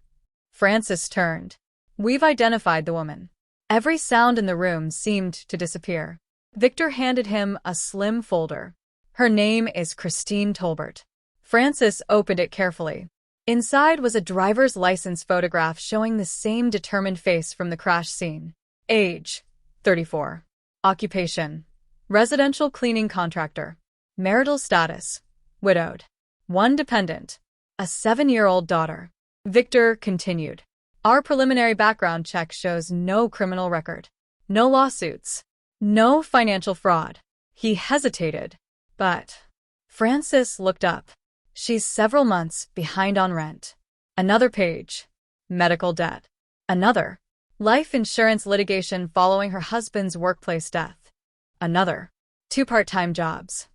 Francis turned. We've identified the woman. Every sound in the room seemed to disappear. Victor handed him a slim folder. Her name is Christine Tolbert. Francis opened it carefully. Inside was a driver's license photograph showing the same determined face from the crash scene. Age, 34. Occupation, residential cleaning contractor. Marital status, widowed. One dependent, a 7-year-old daughter. Victor continued. Our preliminary background check shows no criminal record. No lawsuits. No financial fraud. He hesitated. But Francis looked up. She's several months behind on rent. Another page. Medical debt. Another. Life insurance litigation following her husband's workplace death. Another. 2 part-time jobs.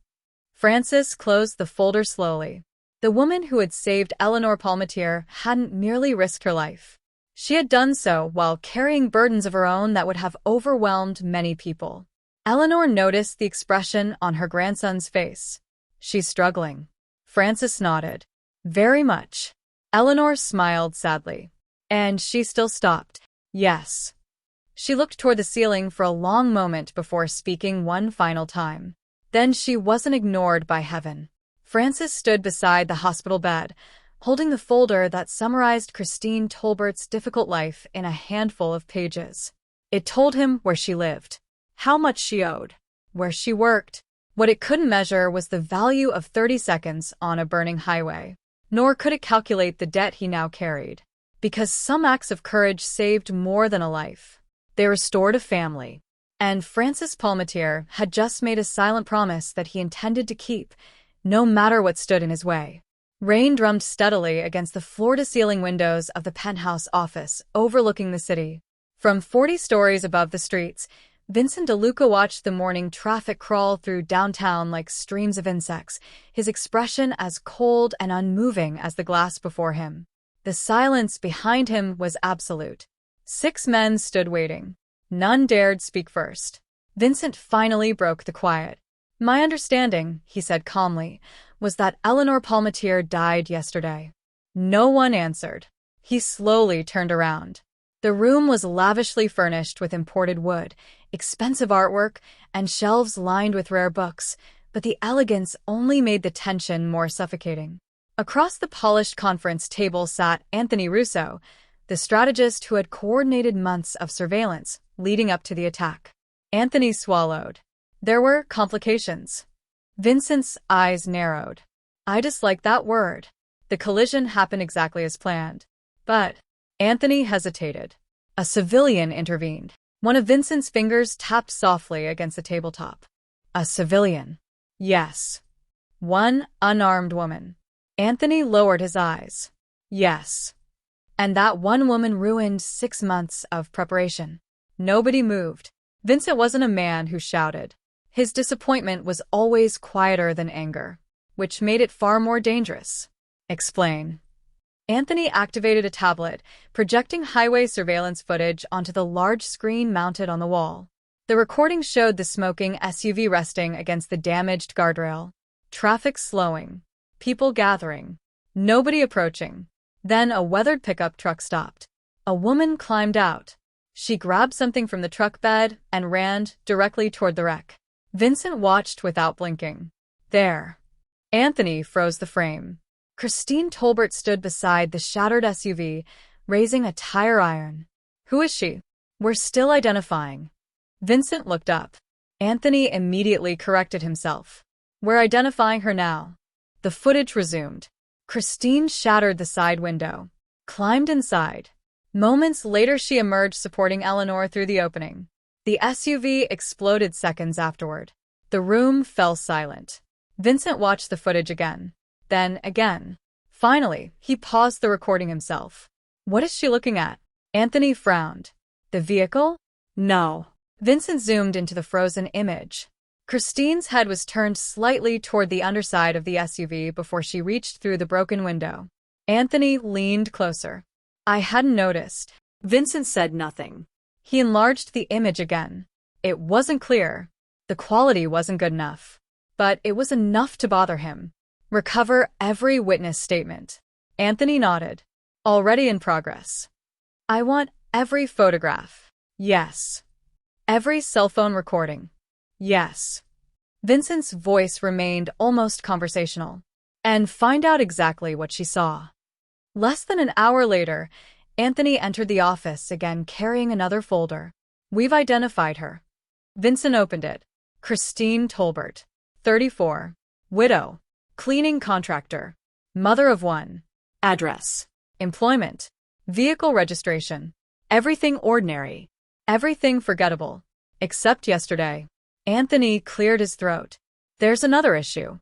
Francis closed the folder slowly. The woman who had saved Eleanor Palmatier hadn't merely risked her life. She had done so while carrying burdens of her own that would have overwhelmed many people. Eleanor noticed the expression on her grandson's face. She's struggling. Francis nodded. Very much. Eleanor smiled sadly. And she still stopped. Yes. She looked toward the ceiling for a long moment before speaking one final time. Then she wasn't ignored by heaven. Francis stood beside the hospital bed, holding the folder that summarized Christine Tolbert's difficult life in a handful of pages. It told him where she lived, how much she owed, where she worked. What it couldn't measure was the value of 30 seconds on a burning highway, nor could it calculate the debt he now carried. Because some acts of courage saved more than a life. They restored a family. And Francis Palmetier had just made a silent promise that he intended to keep, no matter what stood in his way. Rain drummed steadily against the floor-to-ceiling windows of the penthouse office overlooking the city. From 40 stories above the streets, Vincent DeLuca watched the morning traffic crawl through downtown like streams of insects, his expression as cold and unmoving as the glass before him. The silence behind him was absolute. 6 men stood waiting. None dared speak first. Vincent finally broke the quiet. My understanding, he said calmly, was that Eleanor Palmetier died yesterday. No one answered. He slowly turned around. The room was lavishly furnished with imported wood, expensive artwork, and shelves lined with rare books, but the elegance only made the tension more suffocating. Across the polished conference table sat Anthony Russo, the strategist who had coordinated months of surveillance leading up to the attack. Anthony swallowed. There were complications. Vincent's eyes narrowed. I dislike that word. The collision happened exactly as planned. But Anthony hesitated. A civilian intervened. One of Vincent's fingers tapped softly against the tabletop. A civilian. Yes. One unarmed woman. Anthony lowered his eyes. Yes. And that one woman ruined 6 months of preparation. Nobody moved. Vincent wasn't a man who shouted. His disappointment was always quieter than anger, which made it far more dangerous. Explain. Anthony activated a tablet, projecting highway surveillance footage onto the large screen mounted on the wall. The recording showed the smoking SUV resting against the damaged guardrail. Traffic slowing. People gathering. Nobody approaching. Then a weathered pickup truck stopped. A woman climbed out. She grabbed something from the truck bed and ran directly toward the wreck. Vincent watched without blinking. There. Anthony froze the frame. Christine Tolbert stood beside the shattered SUV, raising a tire iron. Who is she? We're still identifying. Vincent looked up. Anthony immediately corrected himself. We're identifying her now. The footage resumed. Christine shattered the side window, climbed inside. Moments later she emerged supporting Eleanor through the opening. The SUV exploded seconds afterward. The room fell silent. Vincent watched the footage again. Then again. Finally, he paused the recording himself. What is she looking at? Anthony frowned. The vehicle? No. Vincent zoomed into the frozen image. Christine's head was turned slightly toward the underside of the SUV before she reached through the broken window. Anthony leaned closer. I hadn't noticed. Vincent said nothing. He enlarged the image again. It wasn't clear. The quality wasn't good enough. But it was enough to bother him. Recover every witness statement. Anthony nodded. Already in progress. I want every photograph. Yes. Every cell phone recording. Yes. Vincent's voice remained almost conversational. And find out exactly what she saw. Less than an hour later, Anthony entered the office again carrying another folder. We've identified her. Vincent opened it. Christine Tolbert, 34, widow, cleaning contractor, mother of 1. Address. Employment. Vehicle registration. Everything ordinary. Everything forgettable. Except yesterday. Anthony cleared his throat. There's another issue.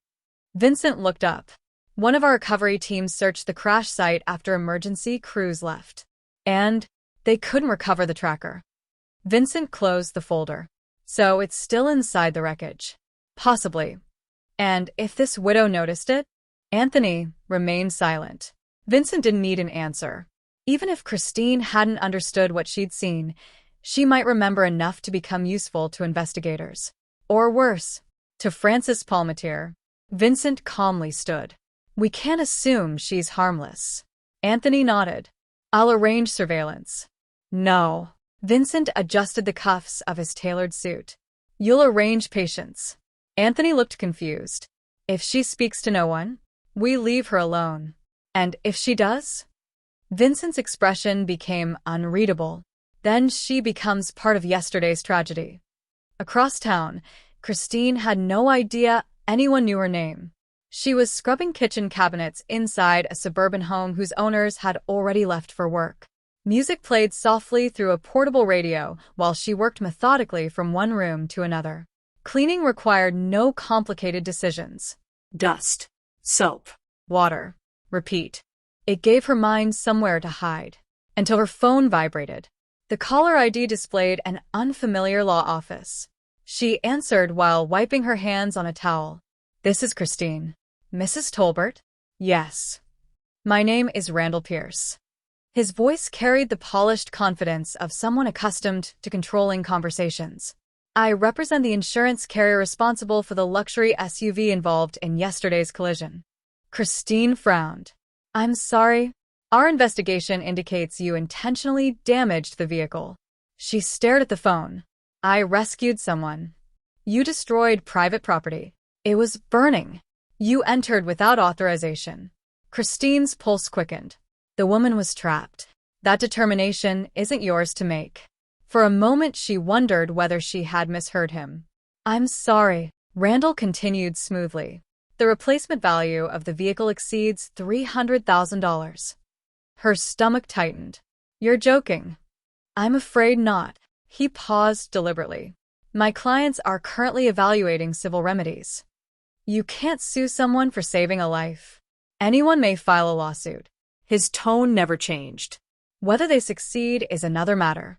Vincent looked up. One of our recovery teams searched the crash site after emergency crews left. And they couldn't recover the tracker. Vincent closed the folder. So it's still inside the wreckage. Possibly. And if this widow noticed it? Anthony remained silent. Vincent didn't need an answer. Even if Christine hadn't understood what she'd seen, She might remember enough to become useful to investigators. Or worse, to Francis Palmetier. Vincent calmly stood. We can't assume she's harmless. Anthony nodded. I'll arrange surveillance. No. Vincent adjusted the cuffs of his tailored suit. You'll arrange patience. Anthony looked confused. If she speaks to no one, we leave her alone. And if she does? Vincent's expression became unreadable. Then she becomes part of yesterday's tragedy. Across town, Christine had no idea anyone knew her name. She was scrubbing kitchen cabinets inside a suburban home whose owners had already left for work. Music played softly through a portable radio while she worked methodically from one room to another. Cleaning required no complicated decisions. Dust. Soap. Water. Repeat. It gave her mind somewhere to hide. Until her phone vibrated. The caller ID displayed an unfamiliar law office. She answered while wiping her hands on a towel. This is Christine. Mrs. Tolbert? Yes. My name is Randall Pierce. His voice carried the polished confidence of someone accustomed to controlling conversations. I represent the insurance carrier responsible for the luxury SUV involved in yesterday's collision. Christine frowned. I'm sorry. Our investigation indicates you intentionally damaged the vehicle. She stared at the phone. I rescued someone. You destroyed private property. It was burning. You entered without authorization. Christine's pulse quickened. The woman was trapped. That determination isn't yours to make. For a moment she wondered whether she had misheard him. I'm sorry, Randall continued smoothly. The replacement value of the vehicle exceeds $300,000. Her stomach tightened. You're joking. I'm afraid not. He paused deliberately. My clients are currently evaluating civil remedies. You can't sue someone for saving a life. Anyone may file a lawsuit. His tone never changed. Whether they succeed is another matter.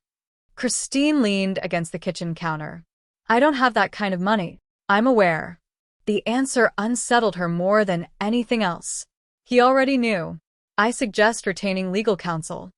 Christine leaned against the kitchen counter. I don't have that kind of money. I'm aware. The answer unsettled her more than anything else. He already knew. I suggest retaining legal counsel.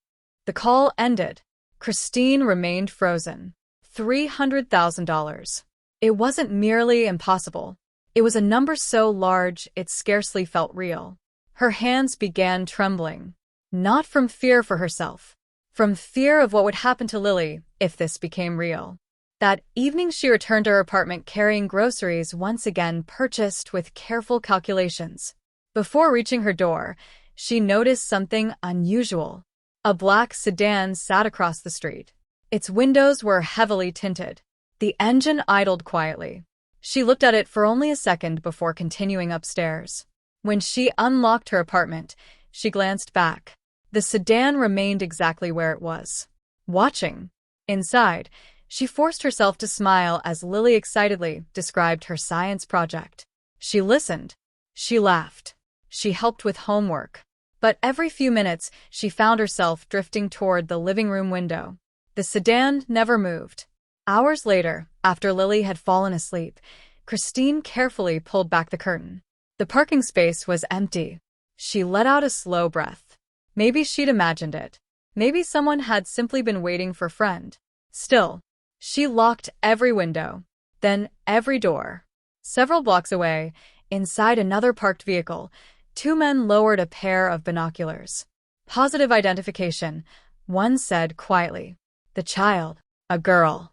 The call ended. Christine remained frozen. $300,000. It wasn't merely impossible. It was a number so large it scarcely felt real. Her hands began trembling. Not from fear for herself. From fear of what would happen to Lily if this became real. That evening she returned to her apartment carrying groceries once again purchased with careful calculations. Before reaching her door, she noticed something unusual. A black sedan sat across the street. Its windows were heavily tinted. The engine idled quietly. She looked at it for only a second before continuing upstairs. When she unlocked her apartment, she glanced back. The sedan remained exactly where it was. Watching. Inside, she forced herself to smile as Lily excitedly described her science project. She listened. She laughed. She helped with homework. But every few minutes, she found herself drifting toward the living room window. The sedan never moved. Hours later, after Lily had fallen asleep, Christine carefully pulled back the curtain. The parking space was empty. She let out a slow breath. Maybe she'd imagined it. Maybe someone had simply been waiting for a friend. Still, she locked every window, then every door. Several blocks away, inside another parked vehicle, two men lowered a pair of binoculars. Positive identification, one said quietly. The child, a girl.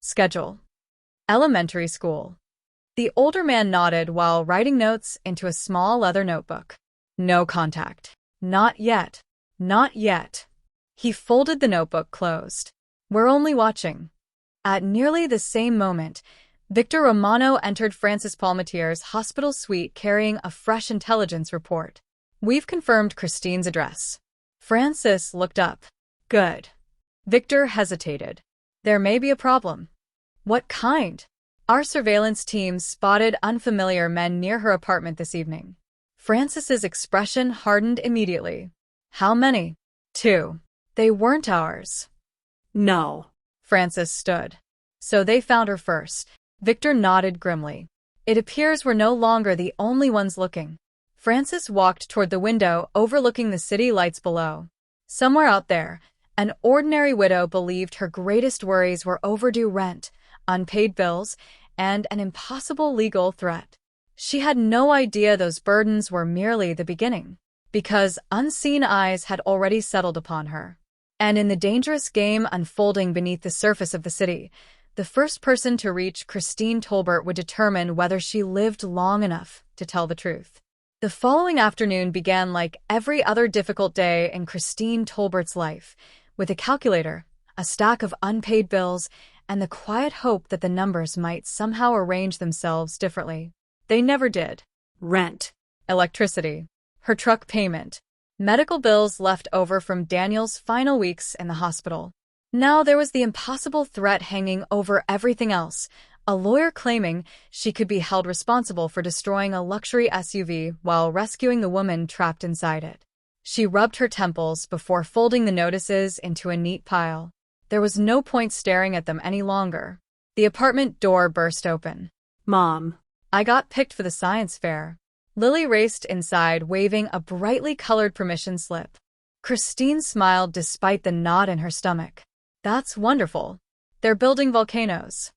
Schedule. Elementary school. The older man nodded while writing notes into a small leather notebook. No contact. Not yet. Not yet. He folded the notebook closed. We're only watching. At nearly the same moment, Victor Romano entered Francis Palmetier's hospital suite carrying a fresh intelligence report. We've confirmed Christine's address. Francis looked up. Good. Victor hesitated. There may be a problem. What kind? Our surveillance team spotted unfamiliar men near her apartment this evening. Francis's expression hardened immediately. How many? 2. They weren't ours. No. Francis stood. So they found her first. Victor nodded grimly. It appears we're no longer the only ones looking. Francis walked toward the window overlooking the city lights below. Somewhere out there, An ordinary widow believed her greatest worries were overdue rent, unpaid bills, and an impossible legal threat. She had no idea those burdens were merely the beginning, because unseen eyes had already settled upon her. And in the dangerous game unfolding beneath the surface of the city, the first person to reach Christine Tolbert would determine whether she lived long enough to tell the truth. The following afternoon began like every other difficult day in Christine Tolbert's life, with a calculator, a stack of unpaid bills, and the quiet hope that the numbers might somehow arrange themselves differently. They never did. Rent. Electricity. Her truck payment. Medical bills left over from Daniel's final weeks in the hospital. Now there was the impossible threat hanging over everything else, a lawyer claiming she could be held responsible for destroying a luxury SUV while rescuing the woman trapped inside it. She rubbed her temples before folding the notices into a neat pile. There was no point staring at them any longer. The apartment door burst open. Mom. I got picked for the science fair. Lily raced inside, waving a brightly colored permission slip. Christine smiled despite the knot in her stomach. That's wonderful. They're building volcanoes.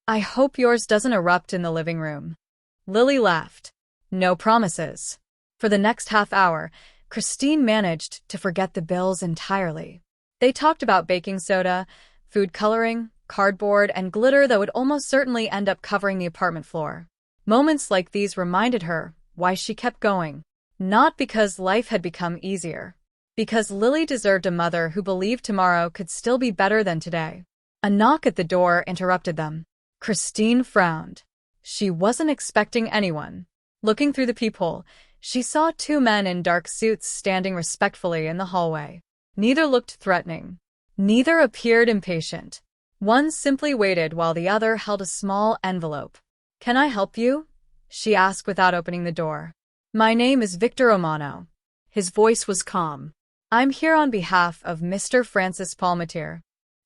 I hope yours doesn't erupt in the living room. Lily laughed. No promises. For the next half hour, Christine managed to forget the bills entirely. They talked about baking soda, food coloring, cardboard, and glitter that would almost certainly end up covering the apartment floor. Moments like these reminded her why she kept going. Not because life had become easier. Because Lily deserved a mother who believed tomorrow could still be better than today. A knock at the door interrupted them. Christine frowned. She wasn't expecting anyone. Looking through the peephole, she saw two men in dark suits standing respectfully in the hallway. Neither looked threatening. Neither appeared impatient. One simply waited while the other held a small envelope. "Can I help you?" she asked without opening the door. "My name is Victor Omano." His voice was calm. "I'm here on behalf of Mr. Francis Palmetier."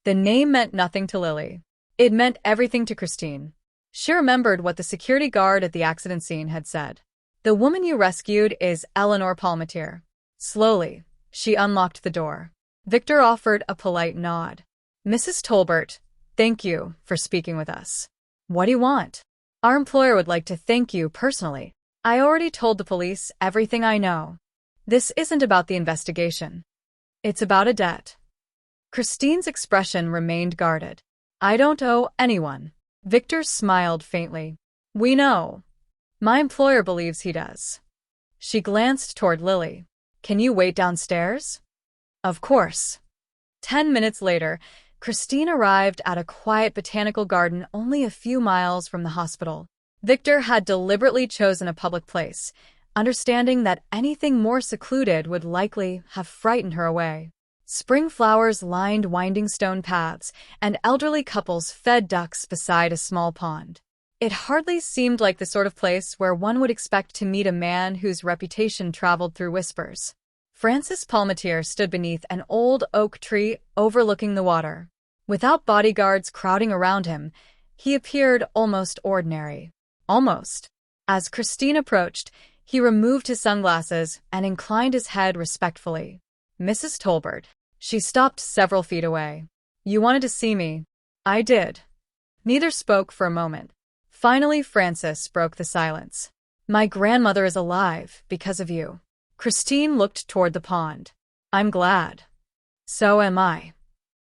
The name meant nothing to Lily. It meant everything to Christine. She remembered what the security guard at the accident scene had said. "The woman you rescued is Eleanor Palmetier." Slowly, she unlocked the door. Victor offered a polite nod. "Mrs. Tolbert, thank you for speaking with us." "What do you want?" "Our employer would like to thank you personally. I already told the police everything I know. This isn't about the investigation. It's about a debt." Christine's expression remained guarded. "I don't owe anyone." Victor smiled faintly. "We know. My employer believes he does." She glanced toward Lily. "Can you wait downstairs?" "Of course." 10 minutes later, Christine arrived at a quiet botanical garden only a few miles from the hospital. Victor had deliberately chosen a public place, understanding that anything more secluded would likely have frightened her away. Spring flowers lined winding stone paths, and elderly couples fed ducks beside a small pond. It hardly seemed like the sort of place where one would expect to meet a man whose reputation traveled through whispers. Francis Palmetier stood beneath an old oak tree overlooking the water. Without bodyguards crowding around him, he appeared almost ordinary. Almost. As Christine approached, he removed his sunglasses and inclined his head respectfully. "Mrs. Tolbert." She stopped several feet away. "You wanted to see me." "I did." Neither spoke for a moment. Finally, Francis broke the silence. "My grandmother is alive because of you." Christine looked toward the pond. "I'm glad." "So am I."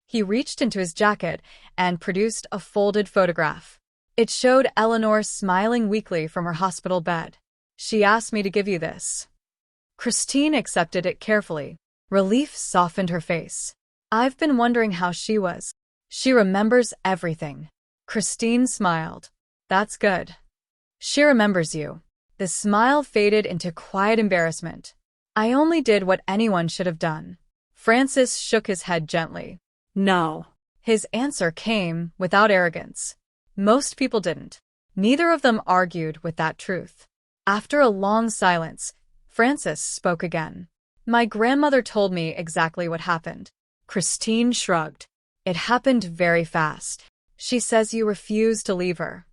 He reached into his jacket and produced a folded photograph. It showed Eleanor smiling weakly from her hospital bed. "She asked me to give you this." Christine accepted it carefully. Relief softened her face. "I've been wondering how she was." "She remembers everything." Christine smiled. "That's good." "She remembers you." The smile faded into quiet embarrassment. "I only did what anyone should have done." Francis shook his head gently. No. His answer came without arrogance. Most people didn't. Neither of them argued with that truth. After a long silence, Francis spoke again. "My grandmother told me exactly what happened." Christine shrugged. "It happened very fast. She says you refused to leave her."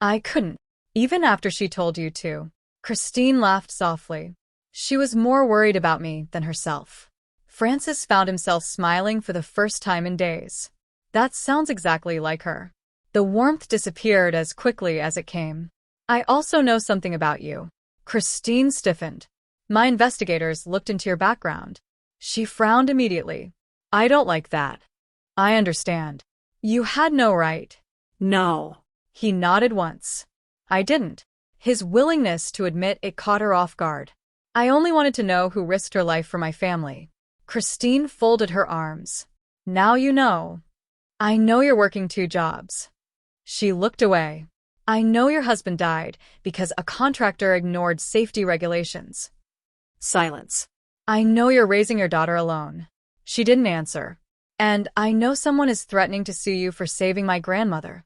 "I couldn't, even after she told you to." Christine laughed softly. "She was more worried about me than herself." Francis found himself smiling for the first time in days. That sounds exactly like her. The warmth disappeared as quickly as it came. I also know something about you. Christine stiffened. My investigators looked into your background. She frowned immediately. I don't like that. I understand. You had no right. No. He nodded once. I didn't. His willingness to admit it caught her off guard. I only wanted to know who risked her life for my family. Christine folded her arms. Now you know. I know you're working 2 jobs. She looked away. I know your husband died because a contractor ignored safety regulations. Silence. I know you're raising your daughter alone. She didn't answer. And I know someone is threatening to sue you for saving my grandmother.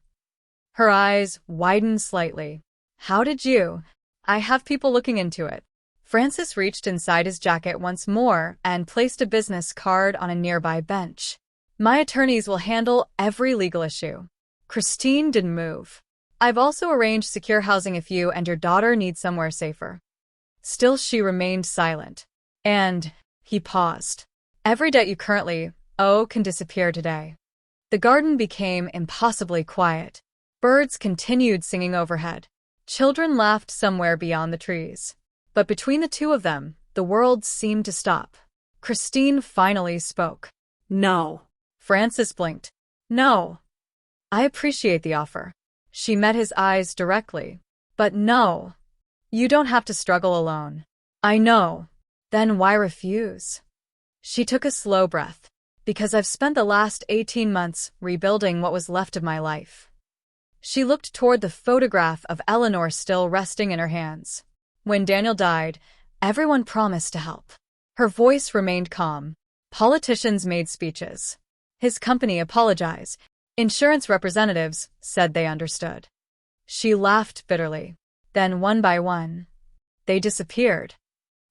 Her eyes widened slightly. How did you? I have people looking into it. Francis reached inside his jacket once more and placed a business card on a nearby bench. My attorneys will handle every legal issue. Christine didn't move. I've also arranged secure housing if you and your daughter need somewhere safer. Still she remained silent. And he paused. Every debt you currently owe can disappear today. The garden became impossibly quiet. Birds continued singing overhead. Children laughed somewhere beyond the trees. But between the two of them, the world seemed to stop. Christine finally spoke. No. Francis blinked. No. I appreciate the offer. She met his eyes directly. But no. You don't have to struggle alone. I know. Then why refuse? She took a slow breath. Because I've spent the last 18 months rebuilding what was left of my life. She looked toward the photograph of Eleanor still resting in her hands. When Daniel died, everyone promised to help. Her voice remained calm. Politicians made speeches. His company apologized. Insurance representatives said they understood. She laughed bitterly. Then one by one, they disappeared.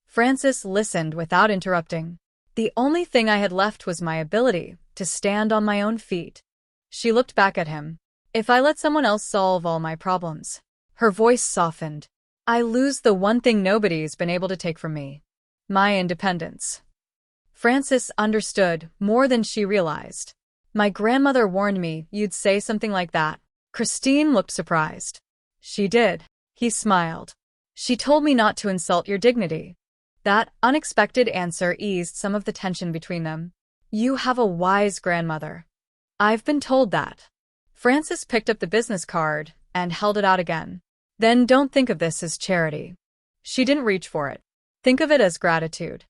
Francis listened without interrupting. The only thing I had left was my ability to stand on my own feet. She looked back at him. If I let someone else solve all my problems. Her voice softened. I lose the one thing nobody's been able to take from me. My independence. Francis understood more than she realized. My grandmother warned me you'd say something like that. Christine looked surprised. She did. He smiled. She told me not to insult your dignity. That unexpected answer eased some of the tension between them. You have a wise grandmother. I've been told that. Francis picked up the business card and held it out again. Then don't think of this as charity. She didn't reach for it. Think of it as gratitude.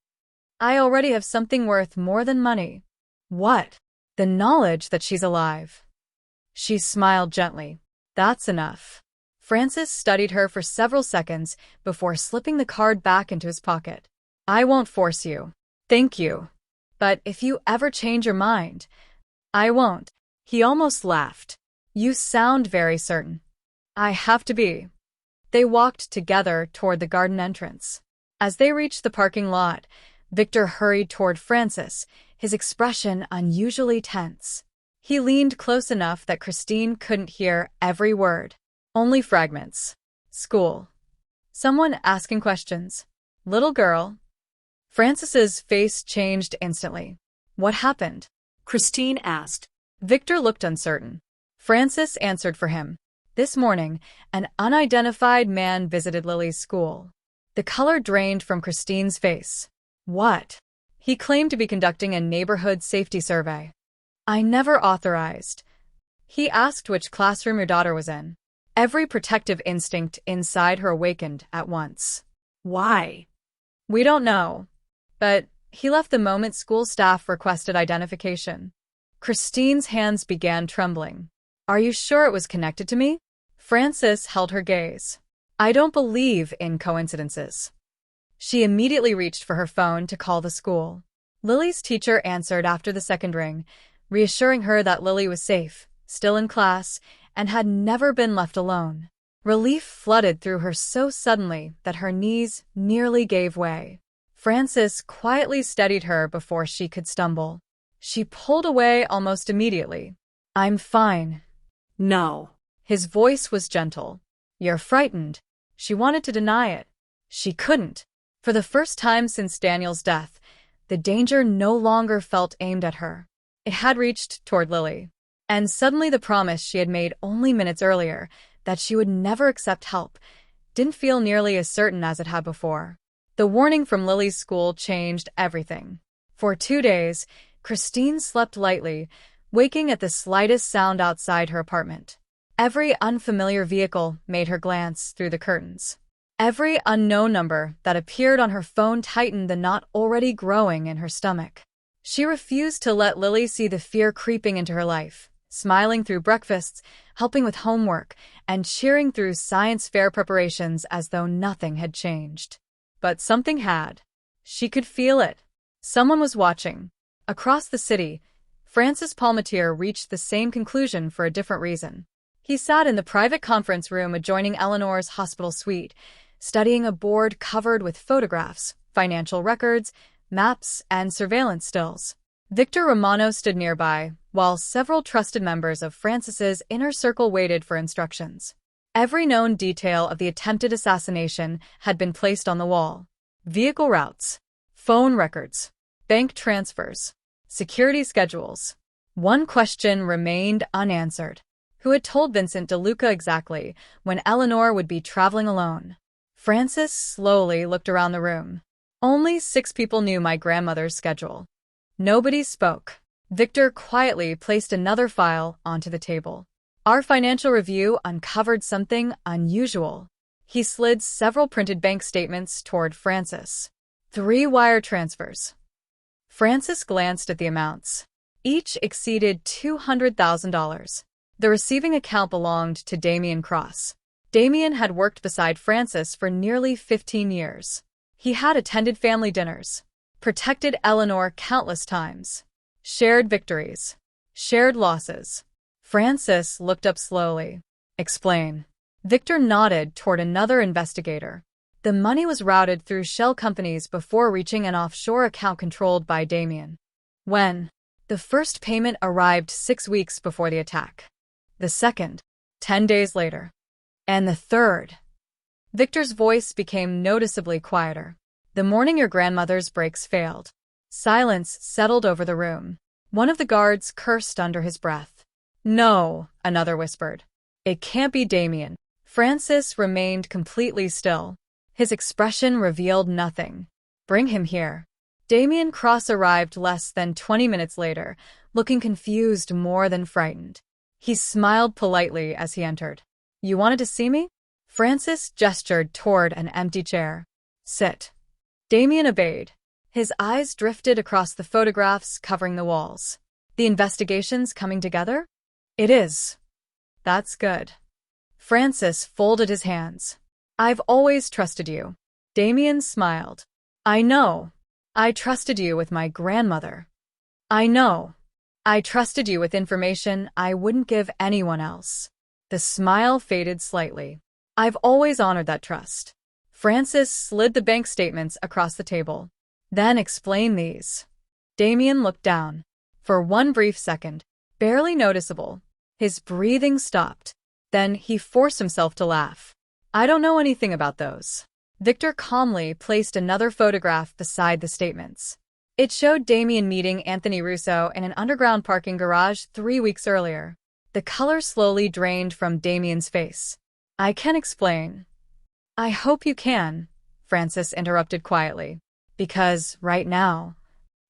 I already have something worth more than money. What? The knowledge that she's alive. She smiled gently. That's enough. Francis studied her for several seconds before slipping the card back into his pocket. I won't force you. Thank you. But if you ever change your mind, I won't. He almost laughed. You sound very certain. I have to be. They walked together toward the garden entrance. As they reached the parking lot, Victor hurried toward Francis, his expression unusually tense. He leaned close enough that Christine couldn't hear every word. Only fragments. School. Someone asking questions. Little girl. Francis's face changed instantly. What happened? Christine asked. Victor looked uncertain. Francis answered for him. This morning, an unidentified man visited Lily's school. The color drained from Christine's face. What? He claimed to be conducting a neighborhood safety survey. I never authorized. He asked which classroom your daughter was in. Every protective instinct inside her awakened at once. Why? We don't know. But he left the moment school staff requested identification. Christine's hands began trembling. Are you sure it was connected to me? Francis held her gaze. I don't believe in coincidences. She immediately reached for her phone to call the school. Lily's teacher answered after the second ring, reassuring her that Lily was safe, still in class, and had never been left alone. Relief flooded through her so suddenly that her knees nearly gave way. Francis quietly steadied her before she could stumble. She pulled away almost immediately. I'm fine. No. His voice was gentle. You're frightened. She wanted to deny it. She couldn't. For the first time since Daniel's death, The danger no longer felt aimed at her. It had reached toward Lily. And suddenly the promise she had made only minutes earlier, that she would never accept help, didn't feel nearly as certain as it had before. The warning from Lily's school changed everything. For 2 days, Christine slept lightly, waking at the slightest sound outside her apartment. Every unfamiliar vehicle made her glance through the curtains. Every unknown number that appeared on her phone tightened the knot already growing in her stomach. She refused to let Lily see the fear creeping into her life, smiling through breakfasts, helping with homework, and cheering through science fair preparations as though nothing had changed. But something had. She could feel it. Someone was watching. Across the city, Francis Palmetier reached the same conclusion for a different reason. He sat in the private conference room adjoining Eleanor's hospital suite, studying a board covered with photographs, financial records, maps, and surveillance stills. Victor Romano stood nearby, while several trusted members of Francis's inner circle waited for instructions. Every known detail of the attempted assassination had been placed on the wall. Vehicle routes, phone records, bank transfers, security schedules. One question remained unanswered. Who had told Vincent DeLuca exactly when Eleanor would be traveling alone? Francis slowly looked around the room. Only 6 people knew my grandmother's schedule. Nobody spoke. Victor quietly placed another file onto the table. Our financial review uncovered something unusual. He slid several printed bank statements toward Francis. 3 wire transfers. Francis glanced at the amounts. Each exceeded $200,000. The receiving account belonged to Damien Cross. Damien had worked beside Francis for nearly 15 years. He had attended family dinners, protected Eleanor countless times, shared victories, shared losses. Francis looked up slowly. Explain. Victor nodded toward another investigator. The money was routed through shell companies before reaching an offshore account controlled by Damien. When? The first payment arrived 6 weeks before the attack. The second, 10 days later. And the third. Victor's voice became noticeably quieter. The morning your grandmother's brakes failed. Silence settled over the room. One of the guards cursed under his breath. No, another whispered. It can't be Damien. Francis remained completely still. His expression revealed nothing. Bring him here. Damien Cross arrived less than 20 minutes later, looking confused more than frightened. He smiled politely as he entered. You wanted to see me? Francis gestured toward an empty chair. Sit. Damien obeyed. His eyes drifted across the photographs covering the walls. The investigation's coming together? It is. That's good. Francis folded his hands. I've always trusted you. Damien smiled. I know. I trusted you with my grandmother. I know. I trusted you with information I wouldn't give anyone else. The smile faded slightly. I've always honored that trust. Francis slid the bank statements across the table. Then explain these. Damien looked down. For one brief second, barely noticeable, his breathing stopped. Then he forced himself to laugh. I don't know anything about those. Victor calmly placed another photograph beside the statements. It showed Damien meeting Anthony Russo in an underground parking garage 3 weeks earlier. The color slowly drained from Damien's face. I can explain. I hope you can, Francis interrupted quietly. Because, right now,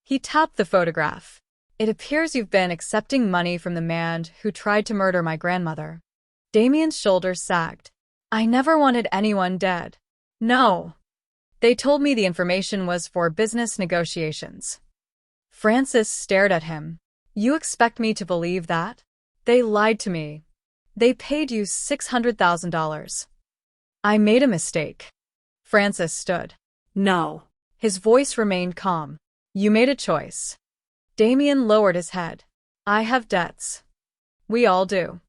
he tapped the photograph. It appears you've been accepting money from the man who tried to murder my grandmother. Damien's shoulders sagged. I never wanted anyone dead. No. They told me the information was for business negotiations. Francis stared at him. You expect me to believe that? They lied to me. They paid you $600,000. I made a mistake. Francis stood. No. His voice remained calm. You made a choice. Damien lowered his head. I have debts. We all do.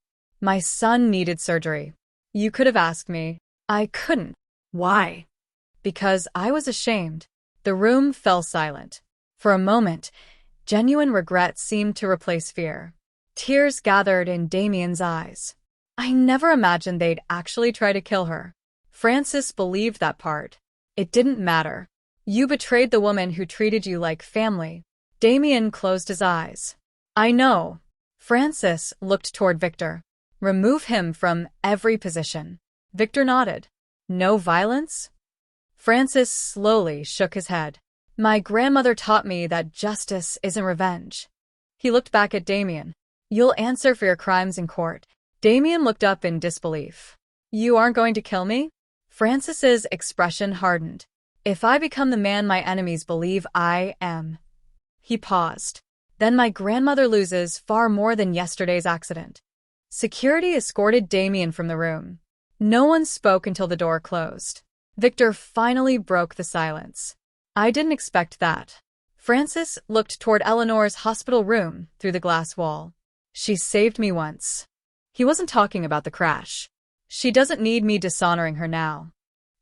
My son needed surgery. You could have asked me. I couldn't. Why? Because I was ashamed. The room fell silent. For a moment, genuine regret seemed to replace fear. Tears gathered in Damien's eyes. I never imagined they'd actually try to kill her. Francis believed that part. It didn't matter. You betrayed the woman who treated you like family. Damien closed his eyes. I know. Francis looked toward Victor. Remove him from every position. Victor nodded. No violence? Francis slowly shook his head. My grandmother taught me that justice isn't revenge. He looked back at Damien. You'll answer for your crimes in court. Damien looked up in disbelief. You aren't going to kill me? Francis's expression hardened. If I become the man my enemies believe I am. He paused. Then my grandmother loses far more than yesterday's accident. Security escorted Damien from the room. No one spoke until the door closed. Victor finally broke the silence. I didn't expect that. Francis looked toward Eleanor's hospital room through the glass wall. She saved me once. He wasn't talking about the crash. She doesn't need me dishonoring her now.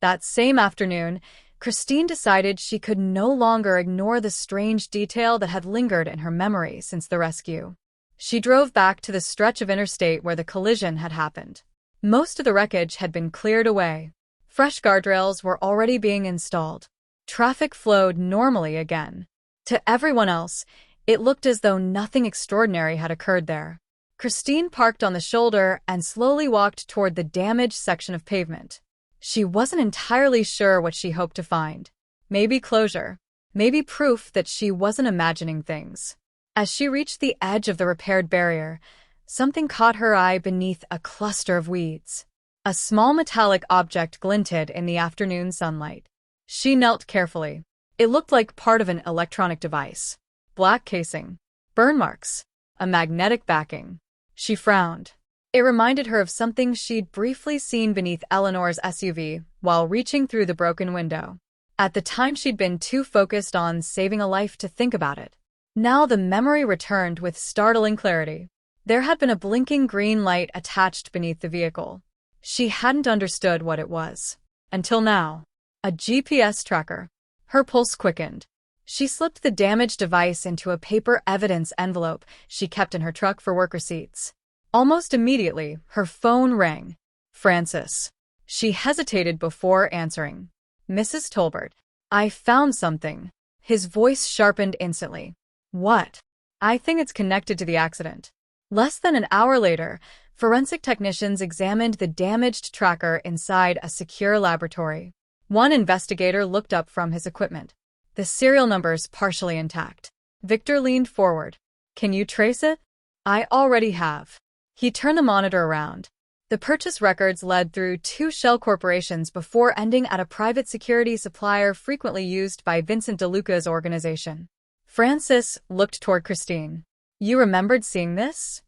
That same afternoon, Christine decided she could no longer ignore the strange detail that had lingered in her memory since the rescue. She drove back to the stretch of interstate where the collision had happened. Most of the wreckage had been cleared away. Fresh guardrails were already being installed. Traffic flowed normally again. To everyone else, it looked as though nothing extraordinary had occurred there. Christine parked on the shoulder and slowly walked toward the damaged section of pavement. She wasn't entirely sure what she hoped to find. Maybe closure. Maybe proof that she wasn't imagining things. As she reached the edge of the repaired barrier, something caught her eye beneath a cluster of weeds. A small metallic object glinted in the afternoon sunlight. She knelt carefully. It looked like part of an electronic device. Black casing. Burn marks. A magnetic backing. She frowned. It reminded her of something she'd briefly seen beneath Eleanor's SUV while reaching through the broken window. At the time she'd been too focused on saving a life to think about it. Now the memory returned with startling clarity. There had been a blinking green light attached beneath the vehicle. She hadn't understood what it was. Until now. A GPS tracker. Her pulse quickened. She slipped the damaged device into a paper evidence envelope she kept in her truck for work receipts. Almost immediately, her phone rang. Francis. She hesitated before answering. Mrs. Tolbert. I found something. His voice sharpened instantly. What? I think it's connected to the accident. Less than an hour later, forensic technicians examined the damaged tracker inside a secure laboratory. One investigator looked up from his equipment. The serial numbers partially intact. Victor leaned forward. Can you trace it? I already have. He turned the monitor around. The purchase records led through 2 shell corporations before ending at a private security supplier frequently used by Vincent DeLuca's organization. Francis looked toward Christine. You remembered seeing this?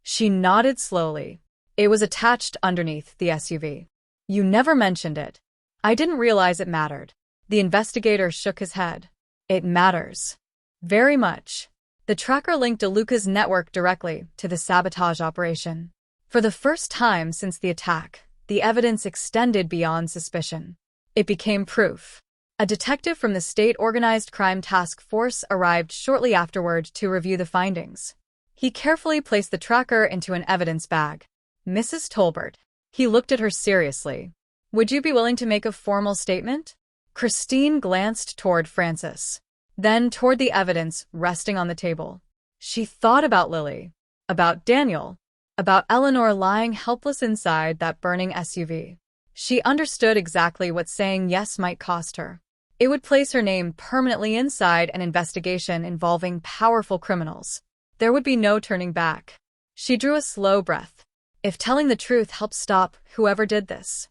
She nodded slowly. It was attached underneath the SUV. You never mentioned it. I didn't realize it mattered. The investigator shook his head. It matters. Very much. The tracker linked DeLuca's network directly to the sabotage operation. For the first time since the attack, the evidence extended beyond suspicion. It became proof. A detective from the State Organized Crime Task Force arrived shortly afterward to review the findings. He carefully placed the tracker into an evidence bag. Mrs. Tolbert. He looked at her seriously. Would you be willing to make a formal statement? Christine glanced toward Francis. Then toward the evidence resting on the table. She thought about Lily, about Daniel, about Eleanor lying helpless inside that burning SUV. She understood exactly what saying yes might cost her. It would place her name permanently inside an investigation involving powerful criminals. There would be no turning back. She drew a slow breath. If telling the truth helped stop whoever did this.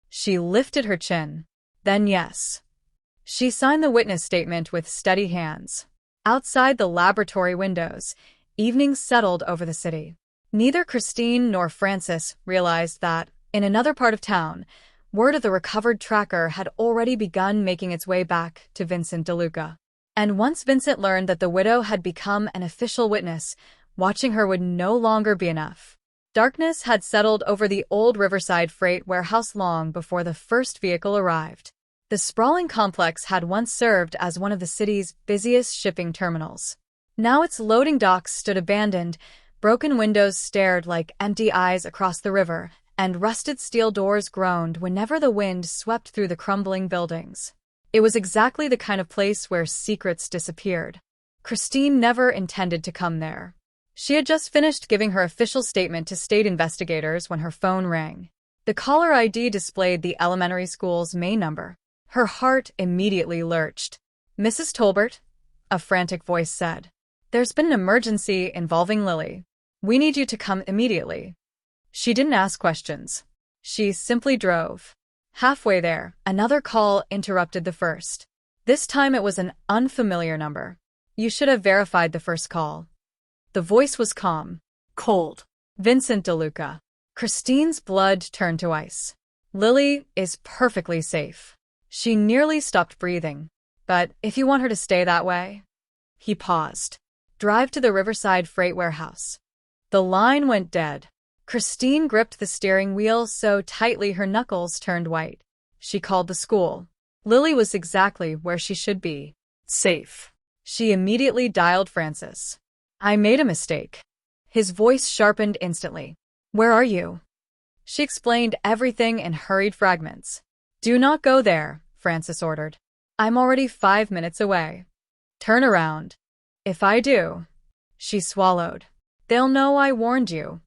She lifted her chin. Then yes. She signed the witness statement with steady hands. Outside the laboratory windows, evening settled over the city. Neither Christine nor Francis realized that, in another part of town, word of the recovered tracker had already begun making its way back to Vincent DeLuca. And once Vincent learned that the widow had become an official witness, watching her would no longer be enough. Darkness had settled over the old Riverside freight warehouse long before the first vehicle arrived. The sprawling complex had once served as one of the city's busiest shipping terminals. Now its loading docks stood abandoned, broken windows stared like empty eyes across the river, and rusted steel doors groaned whenever the wind swept through the crumbling buildings. It was exactly the kind of place where secrets disappeared. Christine never intended to come there. She had just finished giving her official statement to state investigators when her phone rang. The caller ID displayed the elementary school's main number. Her heart immediately lurched. "Mrs. Tolbert," a frantic voice said. "There's been an emergency involving Lily. We need you to come immediately." She didn't ask questions. She simply drove. Halfway there, another call interrupted the first. This time it was an unfamiliar number. "You should have verified the first call." The voice was calm. Cold. "Vincent DeLuca." Christine's blood turned to ice. "Lily is perfectly safe." She nearly stopped breathing. "But if you want her to stay that way..." He paused. "Drive to the Riverside Freight Warehouse." The line went dead. Christine gripped the steering wheel so tightly her knuckles turned white. She called the school. Lily was exactly where she should be. Safe. She immediately dialed Francis. "I made a mistake." His voice sharpened instantly. "Where are you?" She explained everything in hurried fragments. "Do not go there," Francis ordered. "I'm already 5 minutes away. Turn around." "If I do..." She swallowed. "They'll know I warned you."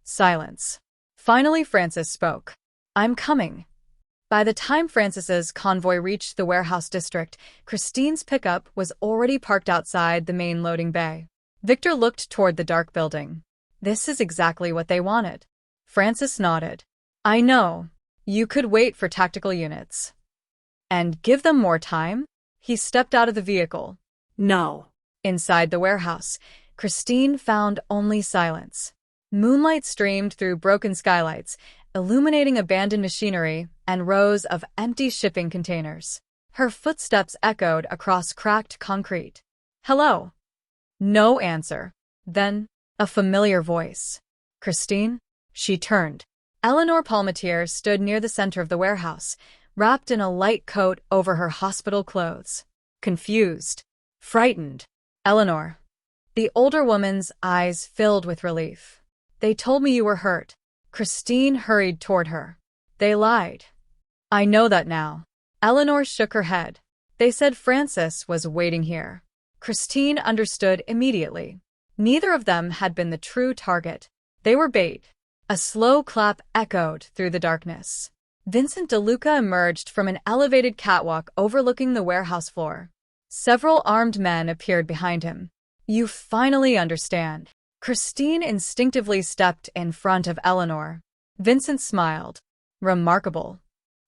Silence. Finally Francis spoke. "I'm coming." By the time Francis's convoy reached the warehouse district, Christine's pickup was already parked outside the main loading bay. Victor looked toward the dark building. "This is exactly what they wanted." Francis nodded. "I know. You could wait for tactical units." "And give them more time?" He stepped out of the vehicle. No. Inside the warehouse, Christine found only silence. Moonlight streamed through broken skylights, illuminating abandoned machinery and rows of empty shipping containers. Her footsteps echoed across cracked concrete. "Hello?" No answer. Then, a familiar voice. "Christine?" She turned. Eleanor Palmetier stood near the center of the warehouse, wrapped in a light coat over her hospital clothes. Confused. Frightened. "Eleanor." The older woman's eyes filled with relief. "They told me you were hurt." Christine hurried toward her. "They lied." "I know that now." Eleanor shook her head. "They said Francis was waiting here." Christine understood immediately. Neither of them had been the true target. They were bait. A slow clap echoed through the darkness. Vincent DeLuca emerged from an elevated catwalk overlooking the warehouse floor. Several armed men appeared behind him. "You finally understand." Christine instinctively stepped in front of Eleanor. Vincent smiled. "Remarkable."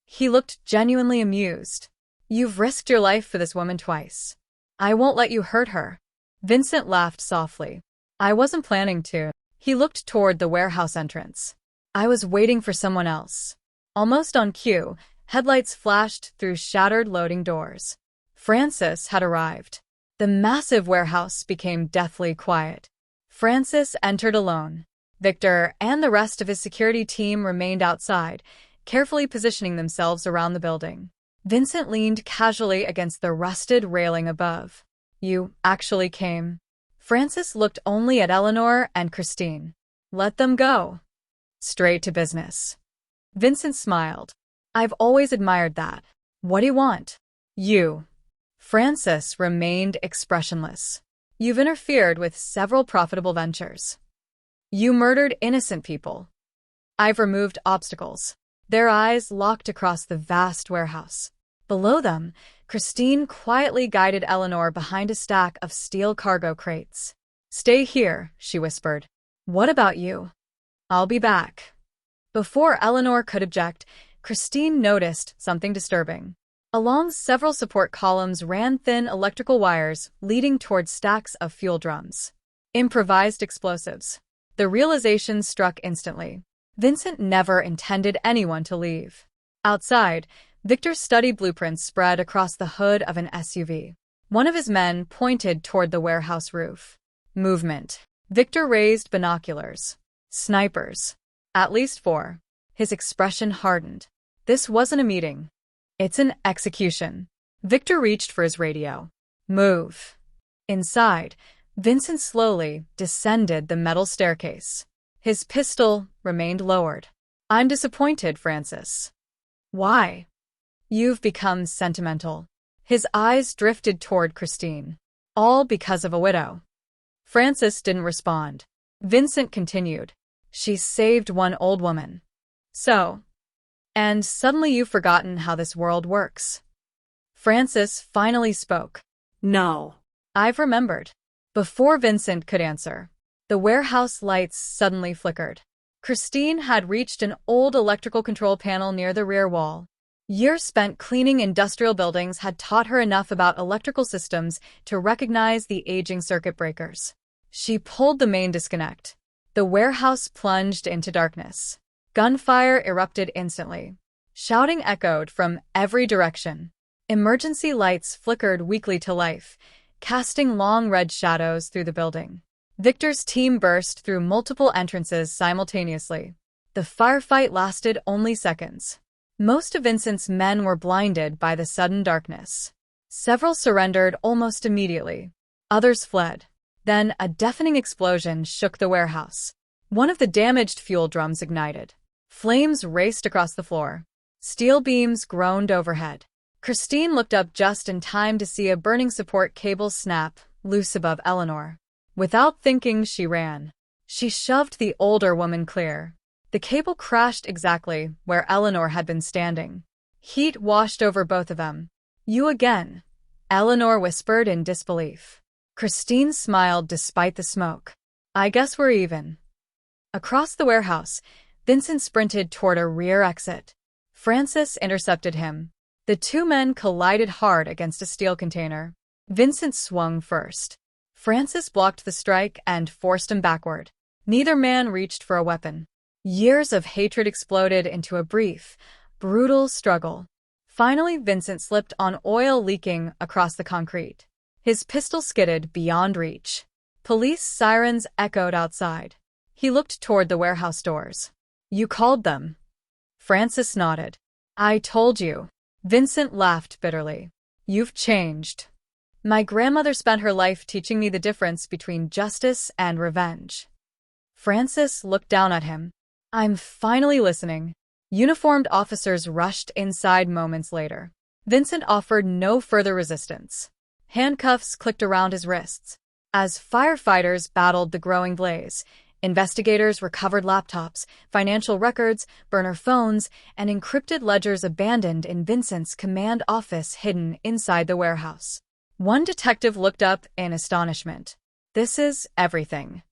He looked genuinely amused. "You've risked your life for this woman twice. I won't let you hurt her." Vincent laughed softly. "I wasn't planning to." He looked toward the warehouse entrance. "I was waiting for someone else." Almost on cue, headlights flashed through shattered loading doors. Francis had arrived. The massive warehouse became deathly quiet. Francis entered alone. Victor and the rest of his security team remained outside, carefully positioning themselves around the building. Vincent leaned casually against the rusted railing above. "You actually came." Francis looked only at Eleanor and Christine. "Let them go." "Straight to business." Vincent smiled. "I've always admired that. What do you want?" "You." Francis remained expressionless. "You've interfered with several profitable ventures. You murdered innocent people." "I've removed obstacles." Their eyes locked across the vast warehouse. Below them, Christine quietly guided Eleanor behind a stack of steel cargo crates. "Stay here," she whispered. "What about you?" "I'll be back." Before Eleanor could object, Christine noticed something disturbing. Along several support columns ran thin electrical wires leading toward stacks of fuel drums. Improvised explosives. The realization struck instantly. Vincent never intended anyone to leave. Outside, Victor studied blueprints spread across the hood of an SUV. One of his men pointed toward the warehouse roof. Movement. Victor raised binoculars. Snipers. At least 4. His expression hardened. This wasn't a meeting. It's an execution. Victor reached for his radio. Move. Inside, Vincent slowly descended the metal staircase. His pistol remained lowered. "I'm disappointed, Francis." "Why?" "You've become sentimental." His eyes drifted toward Christine. All because of a widow. Francis didn't respond. Vincent continued. She saved one old woman. So. And suddenly you've forgotten how this world works. Francis finally spoke. No. I've remembered. Before Vincent could answer, the warehouse lights suddenly flickered. Christine had reached an old electrical control panel near the rear wall. Years spent cleaning industrial buildings had taught her enough about electrical systems to recognize the aging circuit breakers. She pulled the main disconnect. The warehouse plunged into darkness. Gunfire erupted instantly. Shouting echoed from every direction. Emergency lights flickered weakly to life, casting long red shadows through the building. Victor's team burst through multiple entrances simultaneously. The firefight lasted only seconds. Most of Vincent's men were blinded by the sudden darkness. Several surrendered almost immediately. Others fled. Then a deafening explosion shook the warehouse. One of the damaged fuel drums ignited. Flames raced across the floor. Steel beams groaned overhead. Christine looked up just in time to see a burning support cable snap loose above Eleanor. Without thinking, she ran. She shoved the older woman clear. The cable crashed exactly where Eleanor had been standing. Heat washed over both of them. You again, Eleanor whispered in disbelief. Christine smiled despite the smoke. I guess we're even. Across the warehouse, Vincent sprinted toward a rear exit. Francis intercepted him. The two men collided hard against a steel container. Vincent swung first. Francis blocked the strike and forced him backward. Neither man reached for a weapon. Years of hatred exploded into a brief, brutal struggle. Finally, Vincent slipped on oil leaking across the concrete. His pistol skidded beyond reach. Police sirens echoed outside. He looked toward the warehouse doors. You called them. Francis nodded. I told you. Vincent laughed bitterly. You've changed. My grandmother spent her life teaching me the difference between justice and revenge. Francis looked down at him. I'm finally listening. Uniformed officers rushed inside moments later. Vincent offered no further resistance. Handcuffs clicked around his wrists. As firefighters battled the growing blaze, investigators recovered laptops, financial records, burner phones, and encrypted ledgers abandoned in Vincent's command office hidden inside the warehouse. One detective looked up in astonishment. This is everything.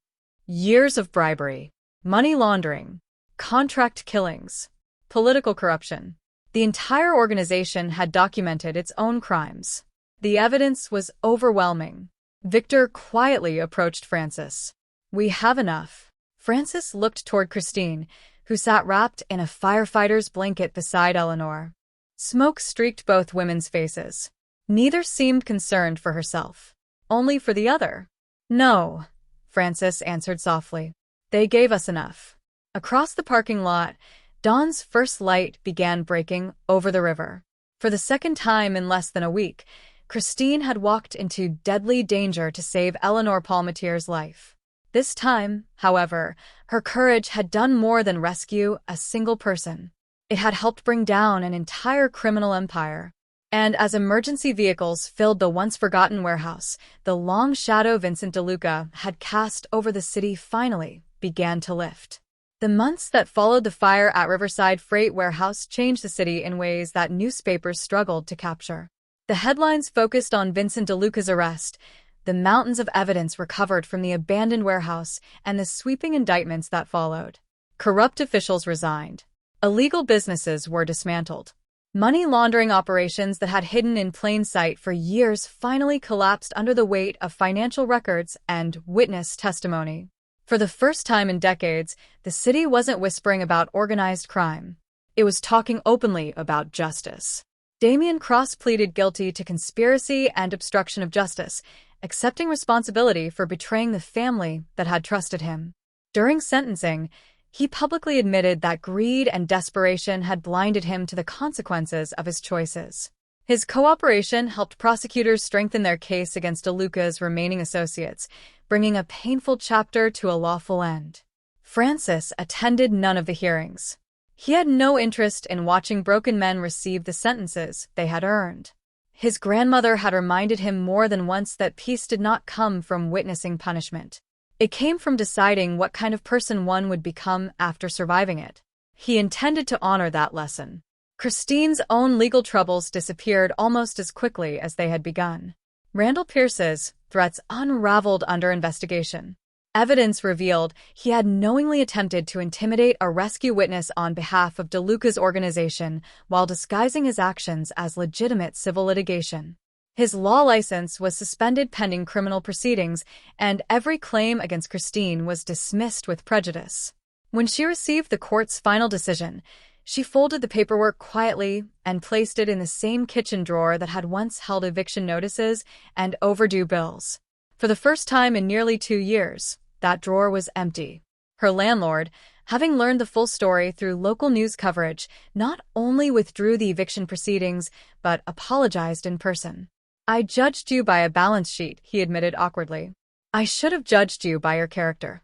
Years of bribery, money laundering, contract killings, political corruption. The entire organization had documented its own crimes. The evidence was overwhelming. Victor quietly approached Francis. We have enough. Francis looked toward Christine, who sat wrapped in a firefighter's blanket beside Eleanor. Smoke streaked both women's faces. Neither seemed concerned for herself, only for the other. No, Francis answered softly. They gave us enough. Across the parking lot, dawn's first light began breaking over the river. For the second time in less than a week, Christine had walked into deadly danger to save Eleanor Palmetier's life. This time, however, her courage had done more than rescue a single person. It had helped bring down an entire criminal empire. And as emergency vehicles filled the once-forgotten warehouse, the long shadow Vincent DeLuca had cast over the city finally began to lift. The months that followed the fire at Riverside Freight Warehouse changed the city in ways that newspapers struggled to capture. The headlines focused on Vincent DeLuca's arrest, the mountains of evidence recovered from the abandoned warehouse, and the sweeping indictments that followed. Corrupt officials resigned. Illegal businesses were dismantled. Money laundering operations that had hidden in plain sight for years finally collapsed under the weight of financial records and witness testimony. For the first time in decades, the city wasn't whispering about organized crime. It was talking openly about justice. Damian Cross pleaded guilty to conspiracy and obstruction of justice, accepting responsibility for betraying the family that had trusted him. During sentencing, he publicly admitted that greed and desperation had blinded him to the consequences of his choices. His cooperation helped prosecutors strengthen their case against DeLuca's remaining associates, bringing a painful chapter to a lawful end. Francis attended none of the hearings. He had no interest in watching broken men receive the sentences they had earned. His grandmother had reminded him more than once that peace did not come from witnessing punishment. It came from deciding what kind of person one would become after surviving it. He intended to honor that lesson. Christine's own legal troubles disappeared almost as quickly as they had begun. Randall Pierce's threats unraveled under investigation. Evidence revealed he had knowingly attempted to intimidate a rescue witness on behalf of DeLuca's organization while disguising his actions as legitimate civil litigation. His law license was suspended pending criminal proceedings, and every claim against Christine was dismissed with prejudice. When she received the court's final decision, she folded the paperwork quietly and placed it in the same kitchen drawer that had once held eviction notices and overdue bills. For the first time in nearly 2 years, that drawer was empty. Her landlord, having learned the full story through local news coverage, not only withdrew the eviction proceedings, but apologized in person. "I judged you by a balance sheet," he admitted awkwardly. "I should have judged you by your character."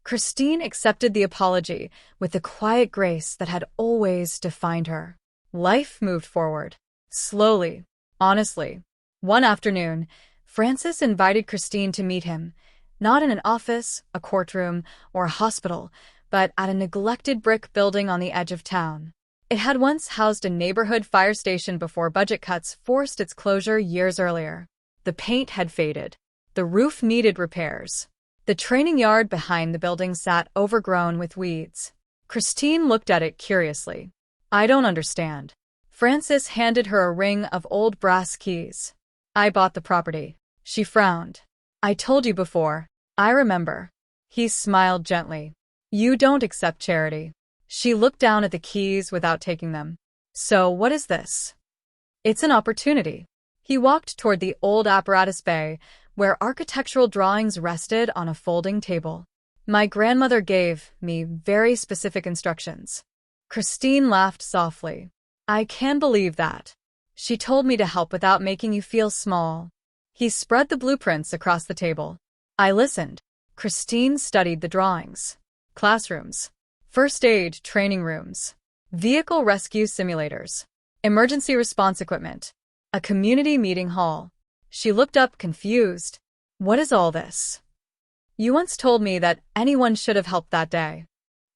Christine accepted the apology with the quiet grace that had always defined her. Life moved forward. Slowly. Honestly. One afternoon, Francis invited Christine to meet him, not in an office, a courtroom, or a hospital, but at a neglected brick building on the edge of town. It had once housed a neighborhood fire station before budget cuts forced its closure years earlier. The paint had faded. The roof needed repairs. The training yard behind the building sat overgrown with weeds. Christine looked at it curiously. "I don't understand." Francis handed her a ring of old brass keys. "I bought the property." She frowned. "I told you before. I remember." He smiled gently. "You don't accept charity." She looked down at the keys without taking them. "So what is this?" "It's an opportunity." He walked toward the old apparatus bay, where architectural drawings rested on a folding table. "My grandmother gave me very specific instructions." Christine laughed softly. "I can believe that. She told me to help without making you feel small." He spread the blueprints across the table. I listened. Christine studied the drawings. Classrooms. First aid training rooms. Vehicle rescue simulators. Emergency response equipment. A community meeting hall. She looked up confused. "What is all this?" "You once told me that anyone should have helped that day."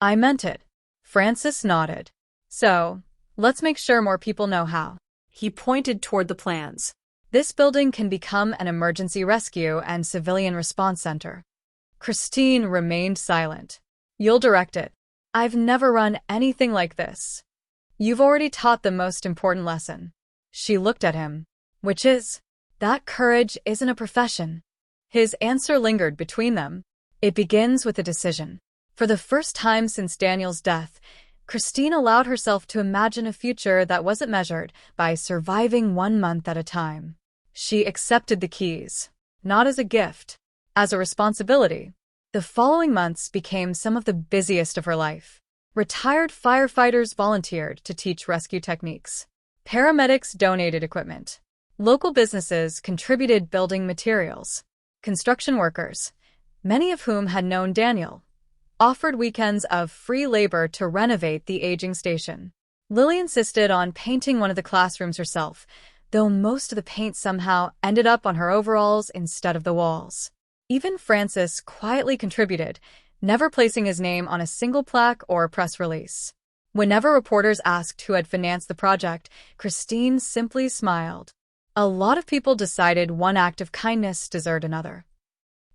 "I meant it." Francis nodded. "So, let's make sure more people know how." He pointed toward the plans. "This building can become an emergency rescue and civilian response center." Christine remained silent. "You'll direct it." "I've never run anything like this." "You've already taught the most important lesson." She looked at him. "Which is?" "That courage isn't a profession." His answer lingered between them. "It begins with a decision." For the first time since Daniel's death, Christine allowed herself to imagine a future that wasn't measured by surviving 1 month at a time. She accepted the keys, not as a gift, as a responsibility. The following months became some of the busiest of her life. Retired firefighters volunteered to teach rescue techniques. Paramedics donated equipment. Local businesses contributed building materials. Construction workers, many of whom had known Daniel, offered weekends of free labor to renovate the aging station. Lily insisted on painting one of the classrooms herself, though most of the paint somehow ended up on her overalls instead of the walls. Even Francis quietly contributed, never placing his name on a single plaque or press release. Whenever reporters asked who had financed the project, Christine simply smiled. A lot of people decided one act of kindness deserved another.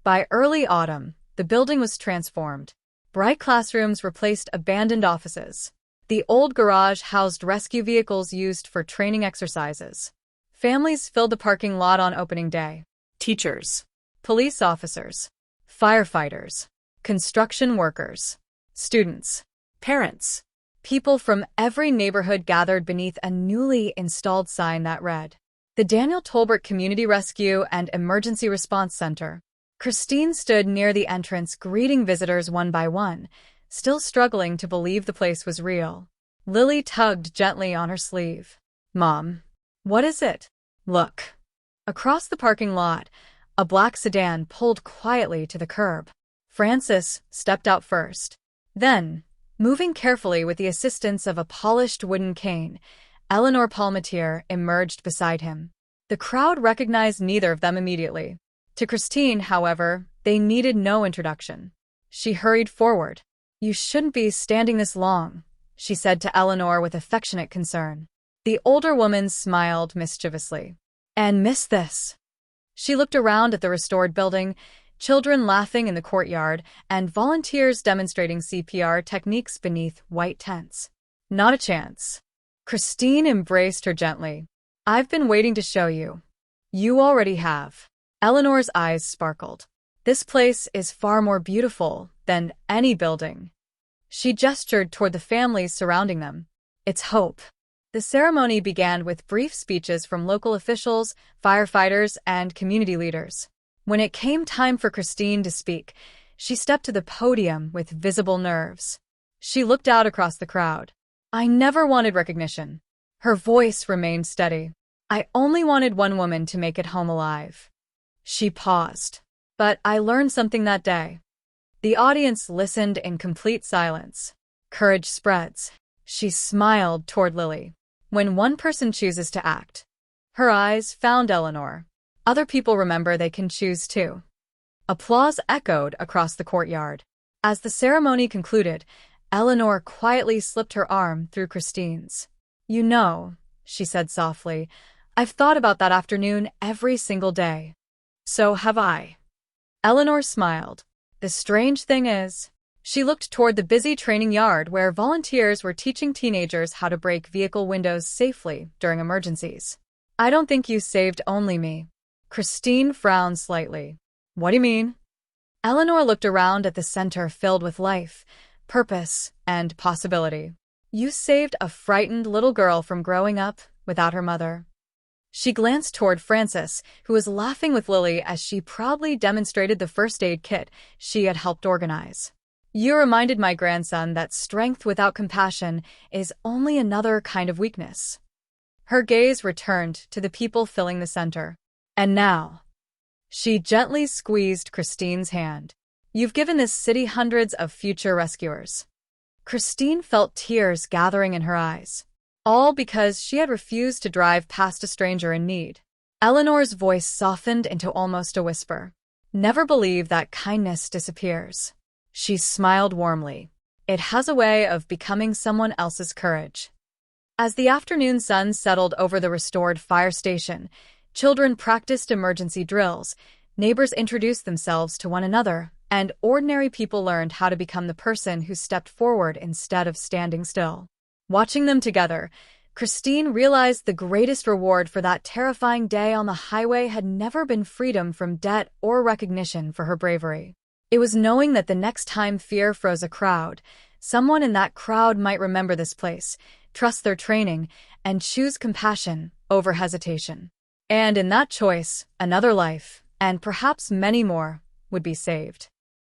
By early autumn, the building was transformed. Bright classrooms replaced abandoned offices. The old garage housed rescue vehicles used for training exercises. Families filled the parking lot on opening day. Teachers. Police officers. Firefighters. Construction workers. Students. Parents. People from every neighborhood gathered beneath a newly installed sign that read, "The Daniel Tolbert Community Rescue and Emergency Response Center." Christine stood near the entrance greeting visitors one by one, still struggling to believe the place was real. Lily tugged gently on her sleeve. "Mom, what is it?" "Look." Across the parking lot, a black sedan pulled quietly to the curb. Francis stepped out first. Then, moving carefully with the assistance of a polished wooden cane, Eleanor Palmatier emerged beside him. The crowd recognized neither of them immediately. To Christine, however, they needed no introduction. She hurried forward. "You shouldn't be standing this long," she said to Eleanor with affectionate concern. The older woman smiled mischievously. "And miss this." She looked around at the restored building, children laughing in the courtyard, and volunteers demonstrating CPR techniques beneath white tents. Not a chance. Christine embraced her gently. "I've been waiting to show you." "You already have." Eleanor's eyes sparkled. "This place is far more beautiful than any building." She gestured toward the families surrounding them. "It's hope." The ceremony began with brief speeches from local officials, firefighters, and community leaders. When it came time for Christine to speak, she stepped to the podium with visible nerves. She looked out across the crowd. "I never wanted recognition." Her voice remained steady. "I only wanted one woman to make it home alive." She paused. "But I learned something that day." The audience listened in complete silence. Courage spreads. She smiled toward Lily. "When one person chooses to act." Her eyes found Eleanor. "Other people remember they can choose too." Applause echoed across the courtyard. As the ceremony concluded, Eleanor quietly slipped her arm through Christine's. "You know," she said softly, "I've thought about that afternoon every single day." "So have I." Eleanor smiled. "The strange thing is," she looked toward the busy training yard where volunteers were teaching teenagers how to break vehicle windows safely during emergencies. "I don't think you saved only me." Christine frowned slightly. "What do you mean?" Eleanor looked around at the center filled with life, purpose, and possibility. "You saved a frightened little girl from growing up without her mother." She glanced toward Frances, who was laughing with Lily as she proudly demonstrated the first aid kit she had helped organize. "You reminded my grandson that strength without compassion is only another kind of weakness." Her gaze returned to the people filling the center. "And now," she gently squeezed Christine's hand, "you've given this city hundreds of future rescuers." Christine felt tears gathering in her eyes. All because she had refused to drive past a stranger in need. Eleanor's voice softened into almost a whisper. "Never believe that kindness disappears." She smiled warmly. "It has a way of becoming someone else's courage." As the afternoon sun settled over the restored fire station, children practiced emergency drills, neighbors introduced themselves to one another, and ordinary people learned how to become the person who stepped forward instead of standing still. Watching them together, Christine realized the greatest reward for that terrifying day on the highway had never been freedom from debt or recognition for her bravery. It was knowing that the next time fear froze a crowd, someone in that crowd might remember this place, trust their training, and choose compassion over hesitation. And in that choice, another life, and perhaps many more, would be saved.